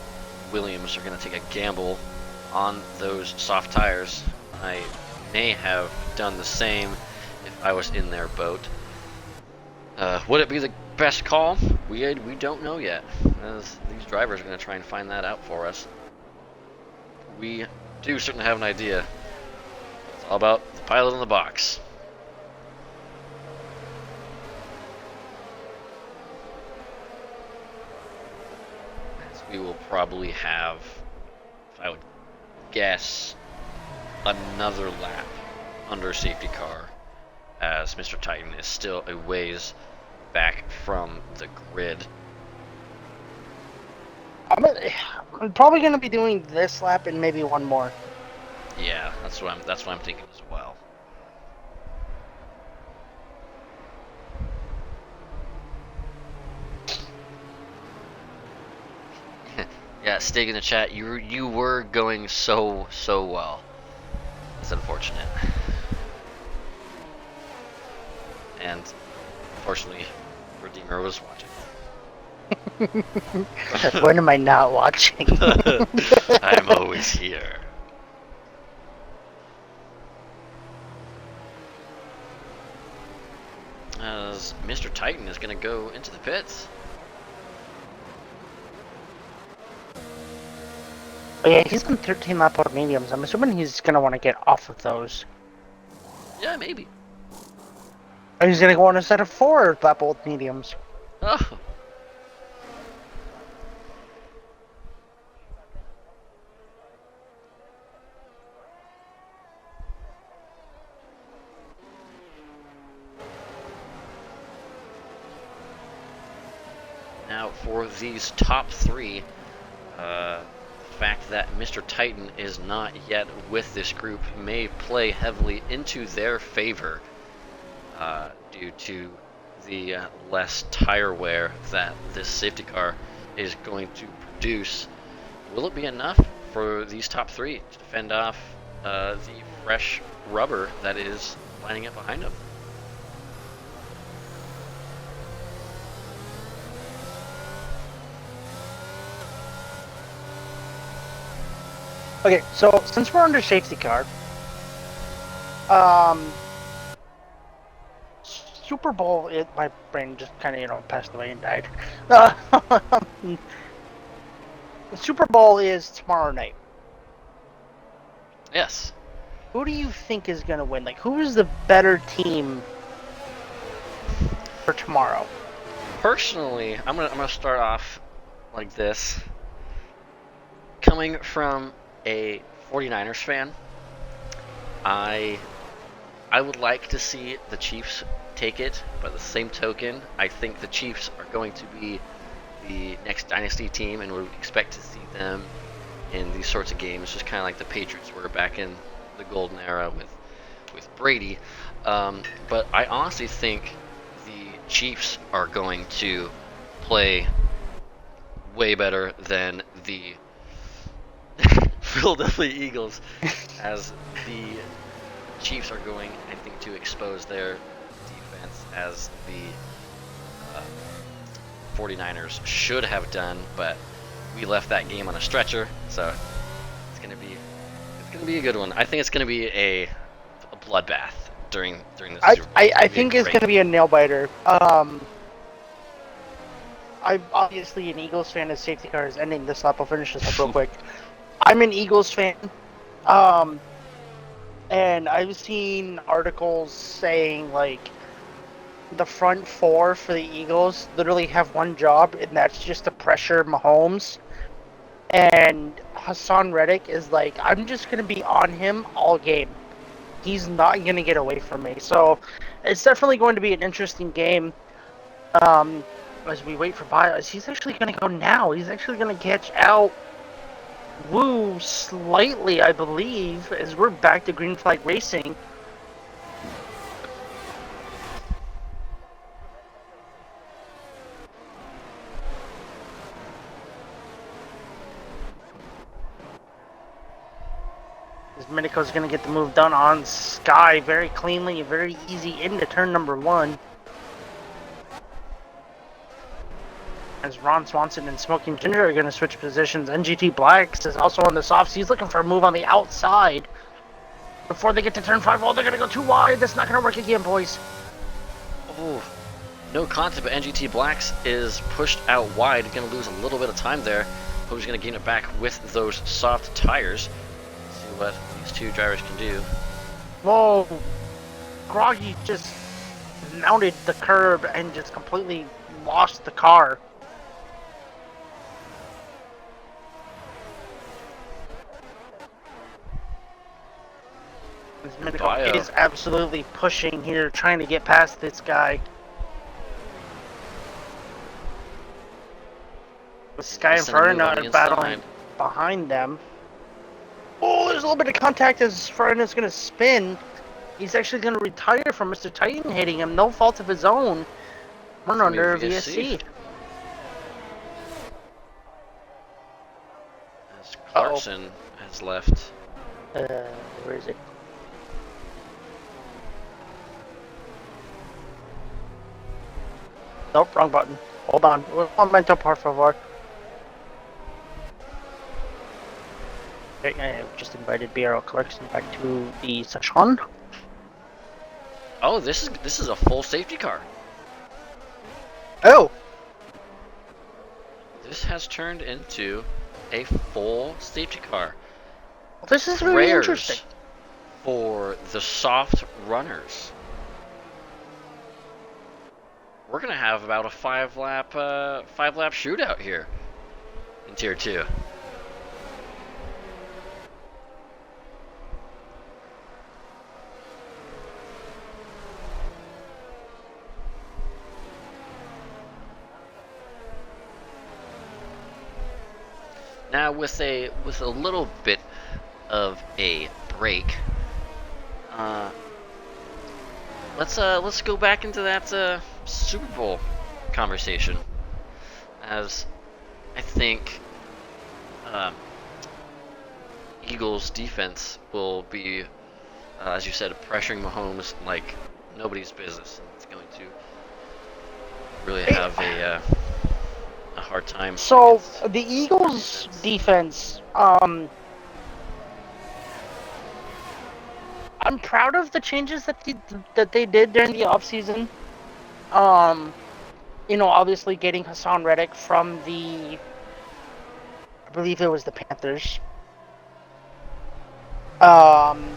Williams are going to take a gamble on those soft tires. I may have done the same if I was in their boat. Would it be the best call? We don't know yet, as these drivers are going to try and find that out for us. We do certainly have an idea. It's all about the pilot in the box. As we will probably have, if I would guess, another lap under safety car, as Mr. Titan is still a ways back from the grid. I'm probably going to be doing this lap and maybe one more. Yeah, that's what I'm thinking as well. Yeah, Stig in the chat, you were going so well. It's unfortunate. And unfortunately, Redeemer was watching. When am I not watching? I'm always here. As Mr. Titan is going to go into the pits. Oh, yeah, he's on 13 lap out mediums. I'm assuming he's going to want to get off of those. Yeah, maybe. Or he's going to go on a set of 4 lap old mediums. Oh. Now for these top 3, the fact that Mr. Titan is not yet with this group may play heavily into their favor due to the less tire wear that this safety car is going to produce. Will it be enough for these top 3 to fend off the fresh rubber that is lining up behind them? Okay, so since we're under safety car, Super Bowl, my brain just kind of, passed away and died. Super Bowl is tomorrow night. Yes. Who do you think is going to win? Like, who is the better team for tomorrow? Personally, I'm gonna start off like this. Coming from a 49ers fan, I would like to see the Chiefs take it, but at the same token, I think the Chiefs are going to be the next dynasty team, and would expect to see them in these sorts of games, just kind of like the Patriots were back in the golden era with Brady. But I honestly think the Chiefs are going to play way better than the Philadelphia Eagles, as the Chiefs are going, I think, to expose their defense as the 49ers should have done, but we left that game on a stretcher, so it's gonna be a good one. I think it's gonna be a bloodbath during this Super Bowl. I think it's gonna be a nail biter. I'm obviously an Eagles fan. As safety car is ending this up, I'll finish this up real quick. I'm an Eagles fan, and I've seen articles saying like the front four for the Eagles literally have one job, and that's just to pressure Mahomes. And Hassan Reddick is like, I'm just gonna be on him all game. He's not gonna get away from me. So it's definitely going to be an interesting game. As we wait for Bios, he's actually gonna go now. He's actually gonna catch out Woo slightly, I believe, as we're back to green flag racing. As Medico's gonna get the move done on Sky very cleanly, very easy into turn number 1. As Ron Swanson and Smoking Ginger are going to switch positions. NGT Blacks is also on the softs. He's looking for a move on the outside. Before they get to turn 5, oh, they're going to go too wide. That's not going to work again, boys. Oh, no concept, but NGT Blacks is pushed out wide. Going to lose a little bit of time there. Who's going to gain it back with those soft tires. Let's see what these two drivers can do. Whoa. Groggy just mounted the curb and just completely lost the car. Medico is absolutely pushing here, trying to get past this guy. With Sky and Ferna are battling behind them. Oh, there's a little bit of contact as Ferna's going to spin. He's actually going to retire from Mr. Titan hitting him, no fault of his own. Run under VSC. As Clarkson has left. Where is it? Nope, wrong button. Hold on. Un momento, por favor. Okay, I have just invited BRL Clarkson back to the session. Oh, this is a full safety car. Oh! This has turned into a full safety car. Well, this is really interesting. For the soft runners. We're gonna have about a five lap shootout here in Tier 2. Now with a little bit of a break, let's go back into that Super Bowl conversation, as I think Eagles defense will be, as you said, pressuring Mahomes like nobody's business. It's going to really have a hard time. So the Eagles defense, I'm proud of the changes that they did during the offseason. You know, obviously getting Hassan Reddick from I believe it was the Panthers. And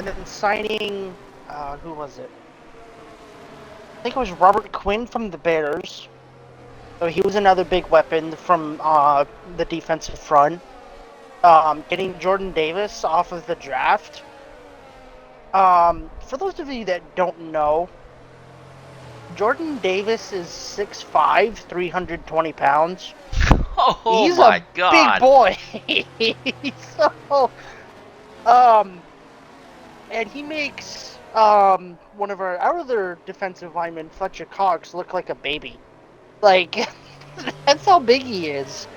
then signing, who was it? I think it was Robert Quinn from the Bears. So he was another big weapon from the defensive front. Getting Jordan Davis off of the draft. For those of you that don't know, Jordan Davis is 6'5", 320 pounds. Oh He's my a big God! boy. So, and he makes one of our other defensive linemen, Fletcher Cox, look like a baby. Like that's how big he is.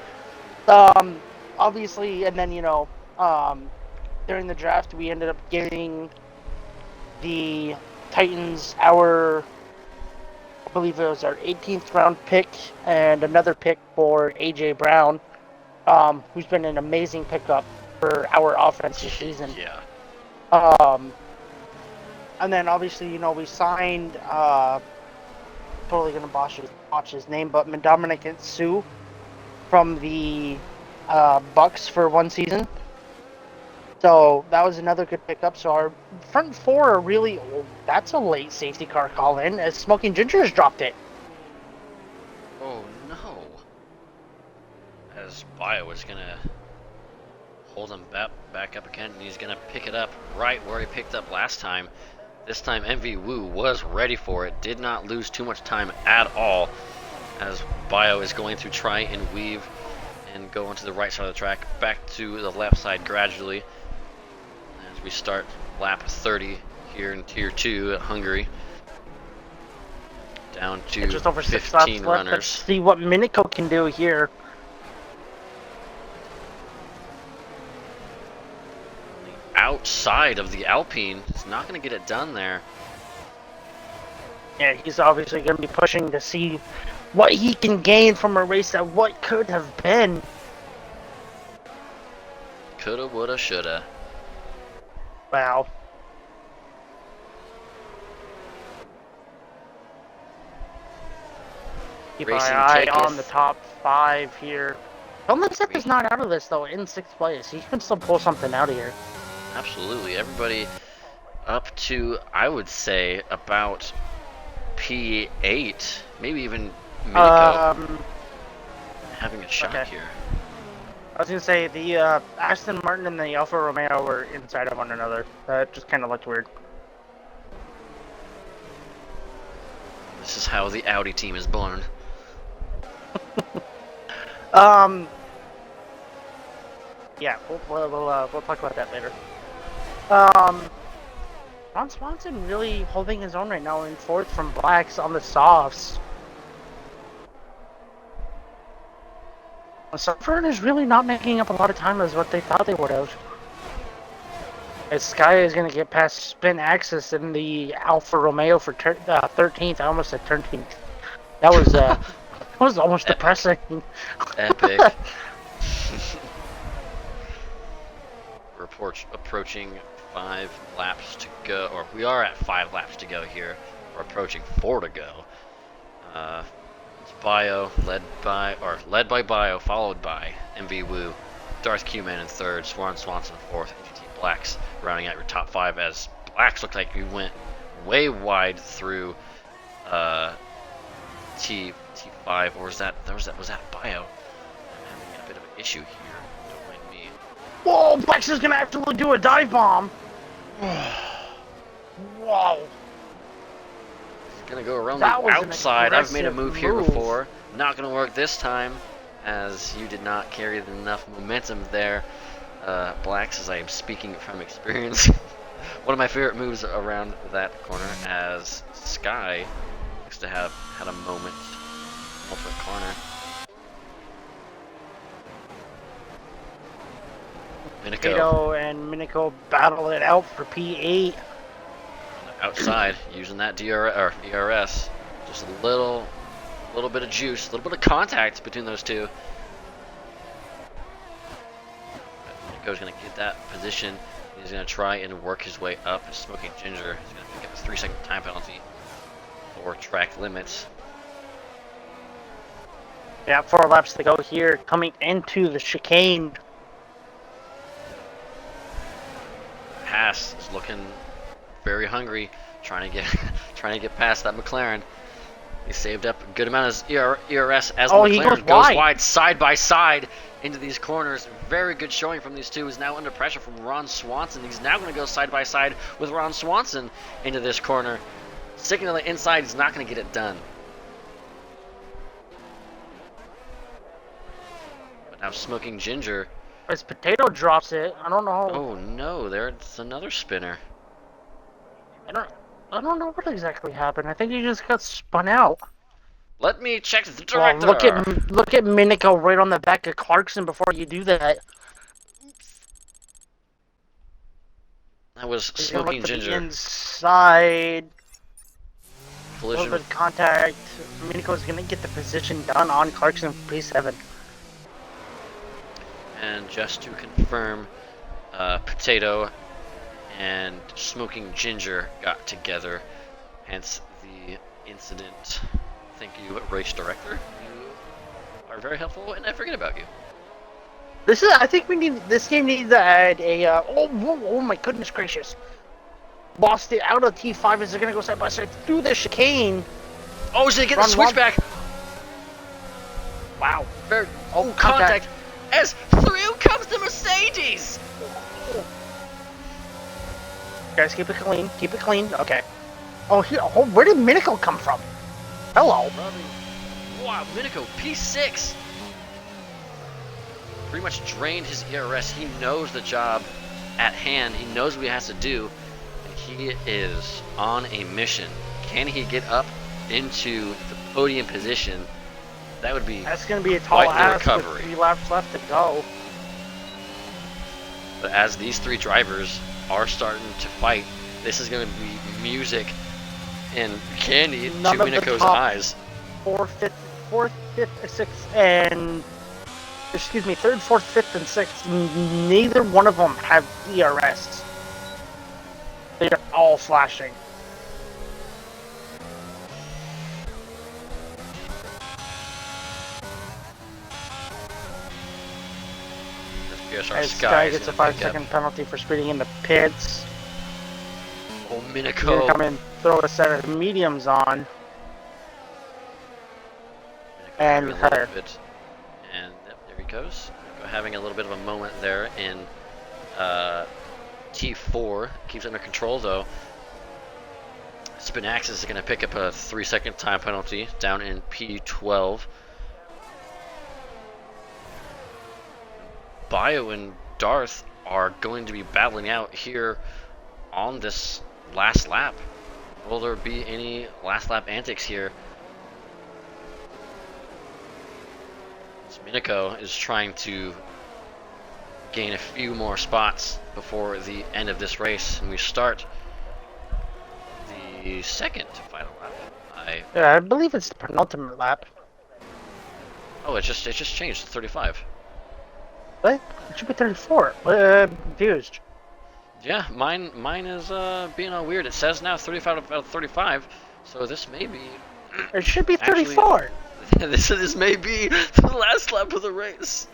Obviously, and then during the draft, we ended up giving the Titans I believe it was our 18th round pick and another pick for AJ Brown, who's been an amazing pickup for our offense this season. Yeah. And then obviously, we signed, totally gonna botch his name, but Dominic Sue from the Bucks for one season. So that was another good pickup. So our front four are really old. That's a late safety car call in as Smoking Ginger has dropped it. Oh no. As Bio is gonna hold him back up again, and he's gonna pick it up right where he picked up last time. This time MV Wu was ready for it, did not lose too much time at all, as Bio is going to try and weave and go onto the right side of the track, back to the left side gradually, as we start lap 30 here in Tier 2 at Hungary. Down to just over 15 laps left. runners. Let's see what Minico can do here. Outside of the Alpine, he's not going to get it done there. Yeah, he's obviously going to be pushing to see what he can gain from a race that what could have been. Coulda, woulda, shoulda. Wow. Keep an Racing eye Taketh. on the top 5 here. Tomasek is not out of this though, in 6th place. He can still pull something out of here. Absolutely. Everybody up to, I would say, about P8, maybe even Minico having a shot okay. here. I was going to say, the Aston Martin and the Alfa Romeo were inside of one another. That just kind of looked weird. This is how the Audi team is born. Yeah, we'll talk about that later. Ron Swanson really holding his own right now in 4th from Blacks on the softs. Sufferin is really not making up a lot of time as what they thought they would have. As Sky is going to get past Spin Axis in the Alfa Romeo for 13th. I almost said 13th. That was that was almost Epic. depressing. Epic. We're approaching 5 laps to go, or we are at 5 laps to go here. We're approaching 4 to go. It's Bio, led by Bio, followed by MV Wu, Darth Q-Man in 3rd, Ron Swanson 4th, NTT Blacks rounding out your top 5 as Blacks looked like we went way wide through T5, or was that Bio? I'm having a bit of an issue here. Don't mind me. Whoa, Blacks is going to have to do a dive bomb. Whoa. Gonna go around That the was an outside. I've made a aggressive move here move. before. Not gonna work this time, as you did not carry enough momentum there. Blacks, as I am speaking from experience. One of my favorite moves around that corner, as Sky looks to have had a moment. Ultimate corner. Minico Kato and Minico battle it out for P8. outside, using that DRS. Just a little bit of juice, a little bit of contact between those two. Minico's going to get that position. He's going to try and work his way up. Smoking Ginger is going to pick up a 3-second time penalty for track limits. Yeah, 4 laps to go here, coming into the chicane. Haas is looking very hungry, trying to get past that McLaren. He saved up a good amount of ERS as the he McLaren goes wide side by side into these corners. Very good showing from these two. Is now under pressure from Ron Swanson. He's now going to go side by side with Ron Swanson into this corner. Sticking to the inside is not going to get it done. But now Smoking Ginger. As Potato drops it, I don't know. Oh no, there's another spinner. I don't. I don't know what exactly happened. I think he just got spun out. Let me check the Well, director. look at Minico right on the back of Clarkson before you do that. That was He's gonna look Smoking to the Ginger. inside. A Collision little bit of contact. Minico's gonna get the position done on Clarkson for P7. And just to confirm, Potato and Smoking Ginger got together, hence the incident. Thank you, race director. You are very helpful, and I forget about you. This is. I think we need. This game needs to add a. Oh my goodness gracious! Lost it out of T5 as they're gonna go side by side through the chicane. Oh, so they get the switchback. Wow. Oh, contact. As through comes the Mercedes. Guys, keep it clean. Keep it clean. Okay. Oh, where did Minico come from? Hello. Wow, Minico, P6. Pretty much drained his ERS. He knows the job at hand. He knows what he has to do. And he is on a mission. Can he get up into the podium position? That would be That's going to be a tall ask with 3 laps left to go. But as these 3 drivers are starting to fight, this is going to be music and candy to Minico's eyes. 4th, 5th, 6th, and excuse me, 3rd, 4th, 5th, and 6th. Neither one of them have ERS. They're all flashing. Sky gets a 5-second penalty for speeding in the pits. Oh, Minico. He's gonna come in, throw a set of mediums on. And Heather. And yep, there he goes. Having a little bit of a moment there in T4. Keeps under control though. Spin Axis is going to pick up a 3-second time penalty down in P12. Bio and Darth are going to be battling out here on this last lap. Will there be any last lap antics here? Minico is trying to gain a few more spots before the end of this race, and we start the second final lap. Yeah, I believe it's the penultimate lap. Oh, it just changed to 35. What? It should be 34. Confused. Yeah, mine is being all weird. It says now 35 out of 35, so this may be. It should be 34. This may be the last lap of the race.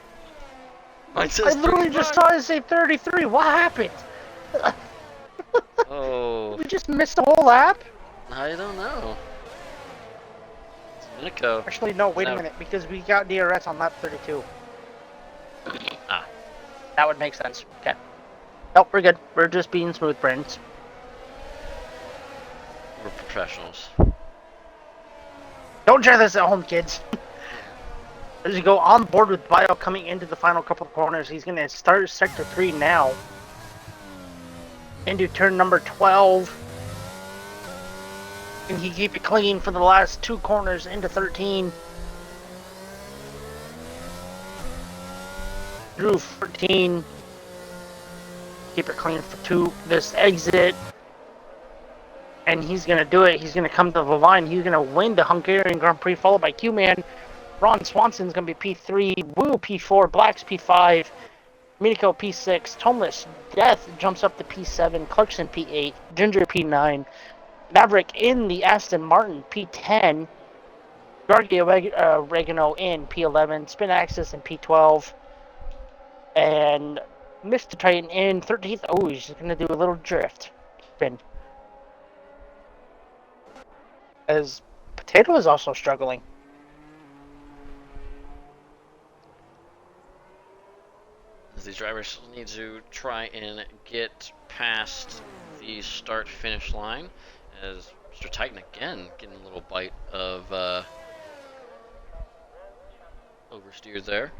Mine says I literally 35. just saw it say 33. What happened? Oh. We just missed the whole lap? I don't know. Minico. Actually, no, wait a minute, because we got DRS on lap 32. Ah. That would make sense. Okay. Nope, we're good. We're just being smooth brains. We're professionals. Don't try this at home, kids. As you go on board with Bio coming into the final couple of corners, he's going to start sector 3 now. Into turn number 12. And he keep it clean for the last 2 corners into 13. Through 14. Keep it clean for 2. This exit. And he's going to do it. He's going to come to the line. He's going to win the Hungarian Grand Prix, followed by Q-Man. Ron Swanson's going to be P3. Woo P4. Black's P5. Minico P6. Toneless Death jumps up to P7. Clarkson P8. Ginger P9. Maverick in the Aston Martin P10. Gargi Oregano in P11. Spin Axis in P12. And Mr. Titan in 13th. Oh, he's just going to do a little drift spin. As Potato is also struggling. These drivers need to try and get past the start-finish line, as Mr. Titan again getting a little bite of oversteer there.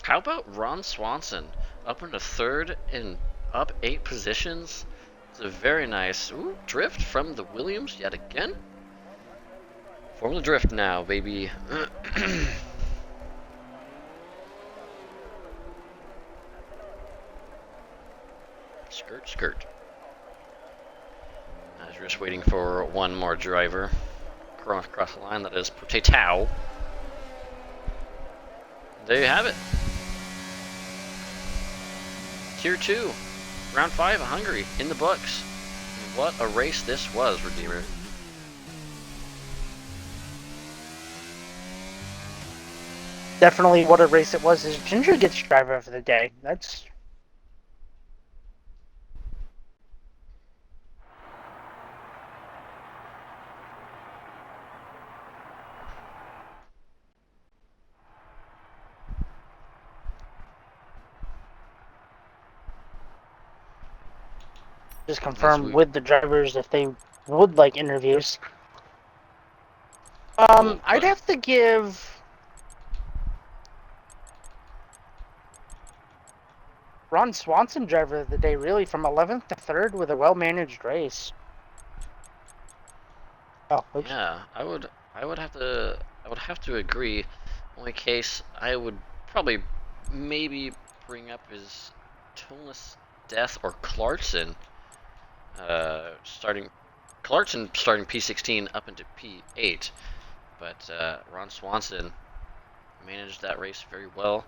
How about Ron Swanson up into third and up 8 positions? It's a very nice drift from the Williams yet again. Formula Drift now, baby. Skirt, skirt. I was just waiting for one more driver across the line. That is Potato. There you have it. Tier 2, round 5 of Hungary in the books. What a race this was, Redeemer. Definitely what a race it was. Is Ginger gets driver of the day. That's just confirmed with the drivers if they would like interviews. Cool, I'd have to give Ron Swanson driver of the day, really, from 11th to 3rd with a well-managed race. Oh, oops. Yeah, I would have to agree. Only case I would probably maybe bring up is Toneless Death or Clarkson. Clarkson starting P16 up into P8, but Ron Swanson managed that race very well,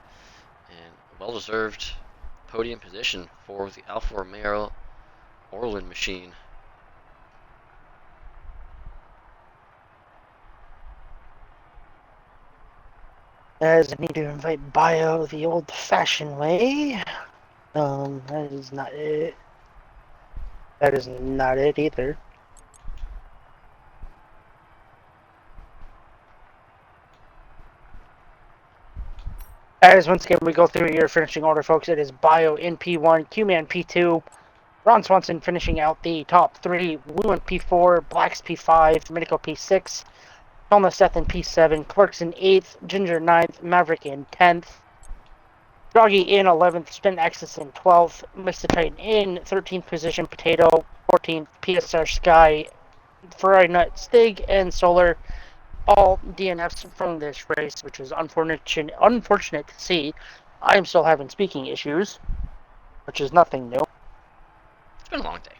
and a well-deserved podium position for the Alfa Romeo Orland machine. As I need to invite Bio the old-fashioned way. That is not it. That is not it either. As once again we go through your finishing order, folks, it is Bio in P1, Q-Man P2, Ron Swanson finishing out the top 3, Wu in P4, Blacks P5, Minico P6, Thelma Seth in P7, Clerks in 8th, Ginger 9th, Maverick in 10th, Doggy in 11th, Spin Axis in 12th, Mr. Titan in 13th position, Potato 14th, PSR Sky, Ferrari Nut, Stig, and Solar, all DNFs from this race, which is unfortunate to see. I am still having speaking issues, which is nothing new. It's been a long day.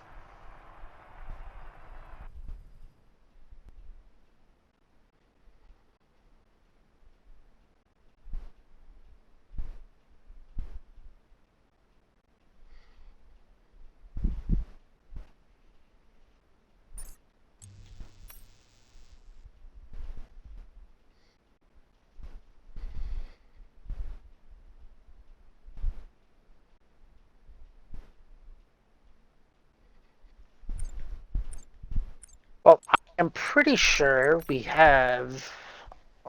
Well, I am pretty sure we have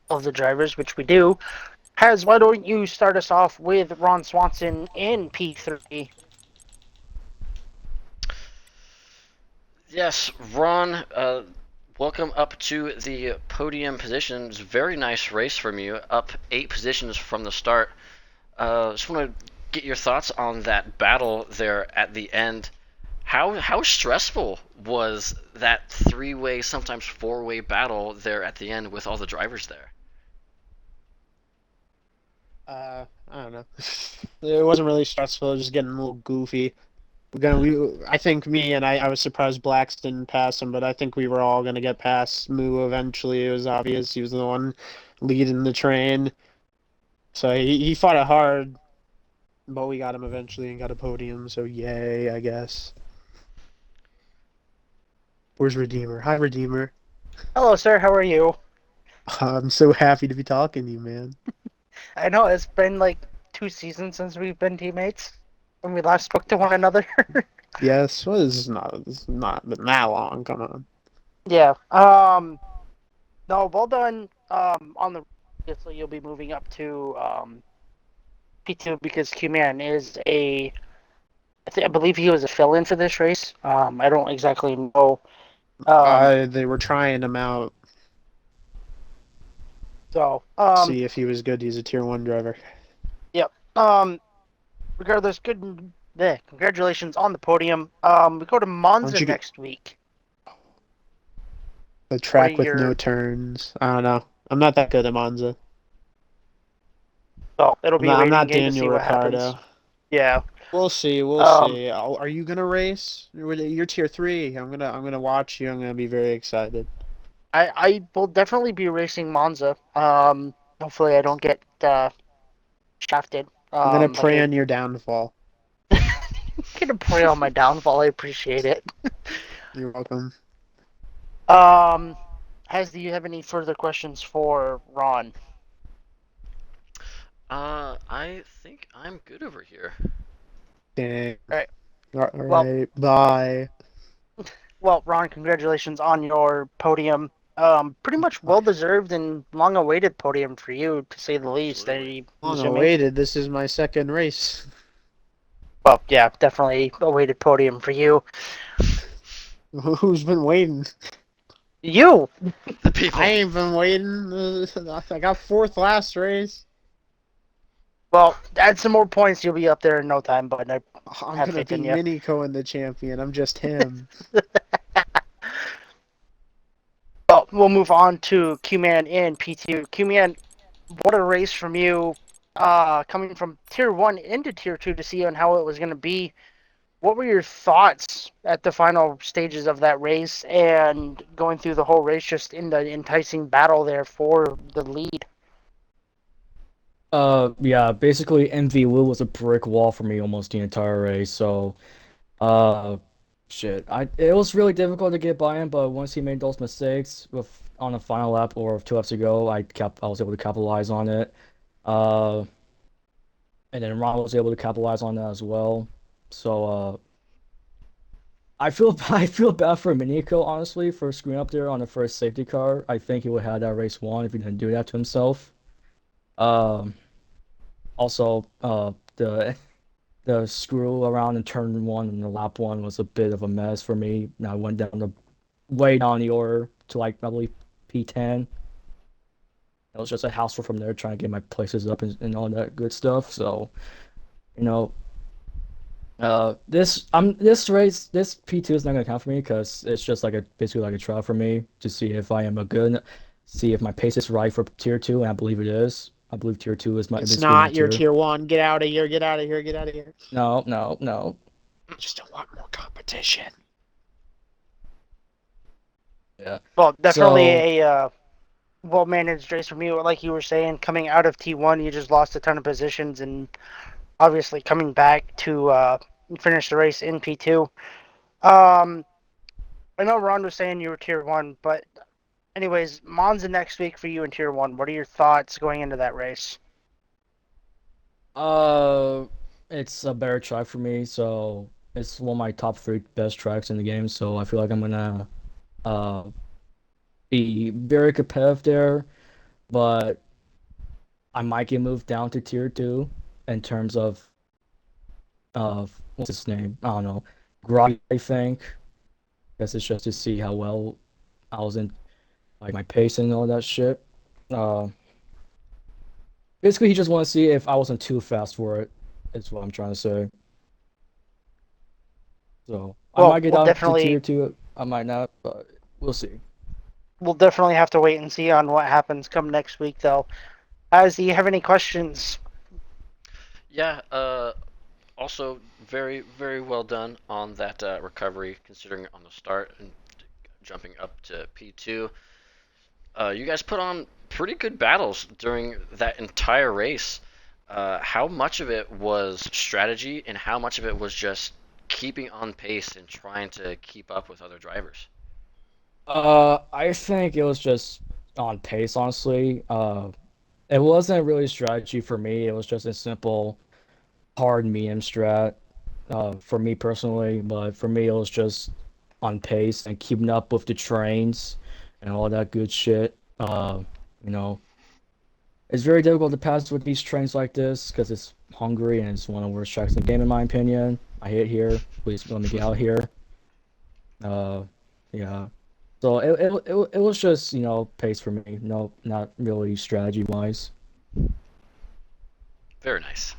all of the drivers, which we do. Why don't you start us off with Ron Swanson in P3? Yes, Ron, welcome up to the podium positions. Very nice race from you, up 8 positions from the start. Just want to get your thoughts on that battle there at the end. How stressful was that 3-way, sometimes 4-way battle there at the end with all the drivers there? I don't know. It wasn't really stressful. It was just getting a little goofy. I think me and I was surprised Blacks didn't pass him, but I think we were all gonna get past Moo eventually. It was obvious he was the one leading the train. So he fought it hard, but we got him eventually and got a podium. So yay, I guess. Where's Redeemer? Hi, Redeemer. Hello, sir. How are you? I'm so happy to be talking to you, man. I know it's been like 2 seasons since we've been teammates when we last spoke to one another. Yes, well, this is not been that long. Come on. Yeah. No, well done. On the obviously you'll be moving up to P2 because Q-Man is I believe he was a fill-in for this race. I don't exactly know. They were trying him out, So, see if he was good. He's a tier 1 driver. yep. Regardless, congratulations on the podium. We go to Why Monza don't you get next week. the What are track with no your turns? I don't know. I'm not that good at Monza. Well, it'll be a I'm waiting not game to see Daniel what happens. Ricciardo. Yeah. We'll see. We'll Um, see. Are you gonna race? You're tier 3. I'm gonna watch you. I'm gonna be very excited. I will definitely be racing Monza. Hopefully I don't get shafted. I'm gonna Like pray on your downfall. I'm gonna pray on my downfall. I appreciate it. You're welcome. Um, do you have any further questions for Ron? I think I'm good over here. Dang. All right. All Well, right. Bye. Ron, congratulations on your podium. Pretty much well deserved and long awaited podium for you, to say the least. Absolutely. I'm Long assuming. awaited. This is my second race. Well, yeah, definitely awaited podium for you. Who's been waiting? You. The people. I ain't been waiting. I got 4th last race. Well, add some more points, you'll be up there in no time. But I I'm have gonna faith be in you. Minico in the champion. I'm just him. Well, we'll move on to Q-Man in P2. Q-Man, what a race from you, coming from Tier 1 into Tier 2 to see on how it was going to be. What were your thoughts at the final stages of that race and going through the whole race just in the enticing battle there for the lead? Yeah, basically MV Wu was a brick wall for me almost the entire race. So, uh, shit, it was really difficult to get by him, but once he made those mistakes on the final lap or 2 laps ago, I was able to capitalize on it. Uh, and then Ron was able to capitalize on that as well. So, I feel bad for Miniko, honestly, for screwing up there on the first safety car. I think he would have had that race won if he didn't do that to himself. Um, Also, the screw around in turn 1 and the lap 1 was a bit of a mess for me. I went way down the order to like I believe P10. It was just a hassle from there trying to get my places up and all that good stuff. So, you know, this race, this P2 is not gonna count for me because it's just like basically like a trial for me to see if I am see if my pace is right for tier 2, and I believe it is. I believe tier 2 is It's basically my not your tier. tier 1. Get out of here. Get out of here. Get out of here. No, no, no. Just don't want more competition. Yeah. Well, definitely So, a well-managed race from you. Like you were saying, coming out of T1, you just lost a ton of positions, and obviously coming back to finish the race in P2. Um, I know Ron was saying you were Tier 1, but anyways, Monza next week for you in Tier 1. What are your thoughts going into that race? uh, it's a better track for me, so it's one of my top 3 best tracks in the game, so I feel like I'm gonna uh be very competitive there, but I might get moved down to tier 2 in terms of what's his name? I don't know. Grog, I think. Guess it's just to see how well I was in like my pace and all that shit. Uh, Basically he just want to see if I wasn't too fast for it. Is what I'm trying to say. So I Well, might get down to tier 2, I might not, but we'll see. we'll definitely have to wait and see on what happens come next week, though. Do you have any questions? Yeah. Also, very, very well done on that recovery, considering on the start and jumping up to P2. You guys put on pretty good battles during that entire race. How much of it was strategy, and how much of it was just keeping on pace and trying to keep up with other drivers? I think it was just on pace, honestly. It wasn't really strategy for me. It was just a simple hard medium strat, for me personally. But for me, it was just on pace and keeping up with the trains and all that good shit. You know, It's very difficult to pass with these trains like this because it's Hungary and it's one of the worst tracks in the game in my opinion. I hate it here. Please let me get out here. Uh, yeah. So it was just pace for me. No, not really strategy wise. Very nice.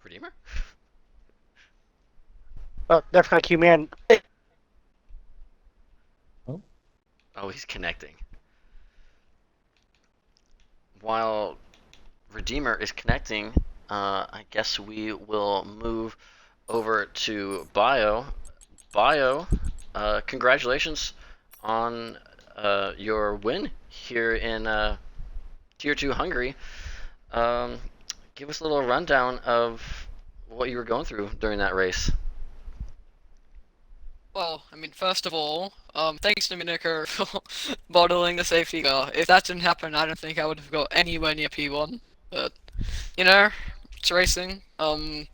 Redeemer? Oh, definitely Q-Man. Oh, he's connecting. While Redeemer is connecting, I guess we will move over to Bio. Bio, congratulations on your win here in Tier 2 Hungary. Give us a little rundown of what you were going through during that race. Well, I mean, first of all, thanks to Miniker for bottling the safety car. If that didn't happen, I don't think I would have got anywhere near P1. But, you know, it's racing. I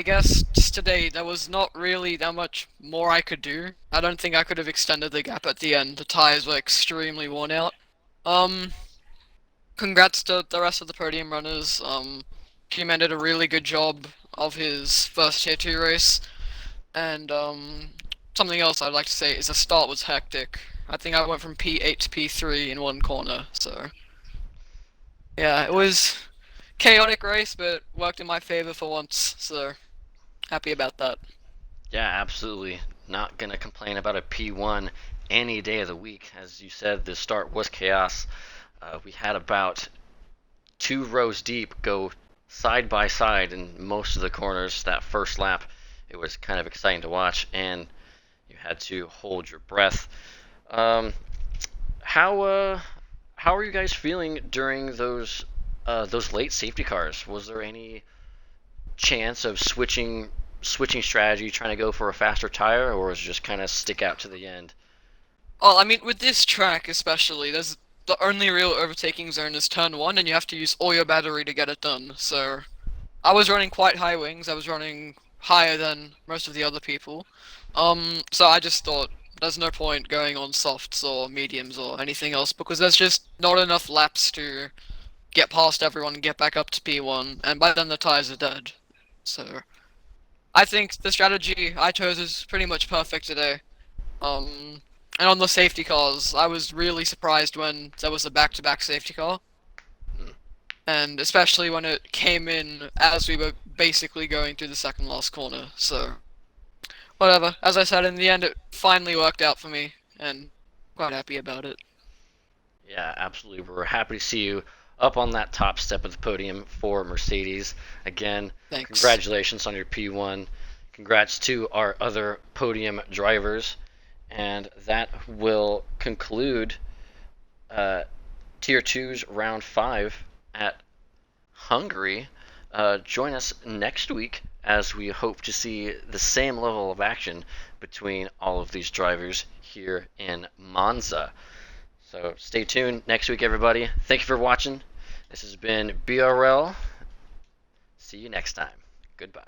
guess just today there was not really that much more I could do. I don't think I could have extended the gap at the end. The tires were extremely worn out. Um, Congrats to the rest of the podium runners. Q-Man did a really good job of his first tier 2 race. And something else I'd like to say is the start was hectic. I think I went from P8 to P3 in one corner, so yeah, it was chaotic race, but worked in my favor for once, so happy about that. Yeah, absolutely. Not gonna complain about a P1 any day of the week. As you said, the start was chaos. We had about 2 rows deep go side by side in most of the corners that first lap. It was kind of exciting to watch, and you had to hold your breath. Um, how are you guys feeling during those late safety cars? Was there any chance of switching strategy, trying to go for a faster tire, or was it just kind of stick out to the end? Well, I mean, with this track especially, there's the only real overtaking zone is turn 1, and you have to use all your battery to get it done, so I was running quite high wings. I was running higher than most of the other people. So I just thought there's no point going on softs or mediums or anything else because there's just not enough laps to get past everyone and get back up to P1, and by then the tires are dead. So I think the strategy I chose is pretty much perfect today. And on the safety cars, I was really surprised when there was a back-to-back safety car. And especially when it came in as we were basically going through the second last corner, so whatever. As I said, in the end it finally worked out for me, and quite happy about it. Yeah, absolutely. We're happy to see you up on that top step of the podium for Mercedes. Again, Thanks. congratulations on your P1. Congrats to our other podium drivers. And that will conclude Tier 2's Round 5 at Hungary. Join us next week as we hope to see the same level of action between all of these drivers here in Monza. So stay tuned next week, everybody. Thank you for watching. This has been BRL. See you next time. Goodbye.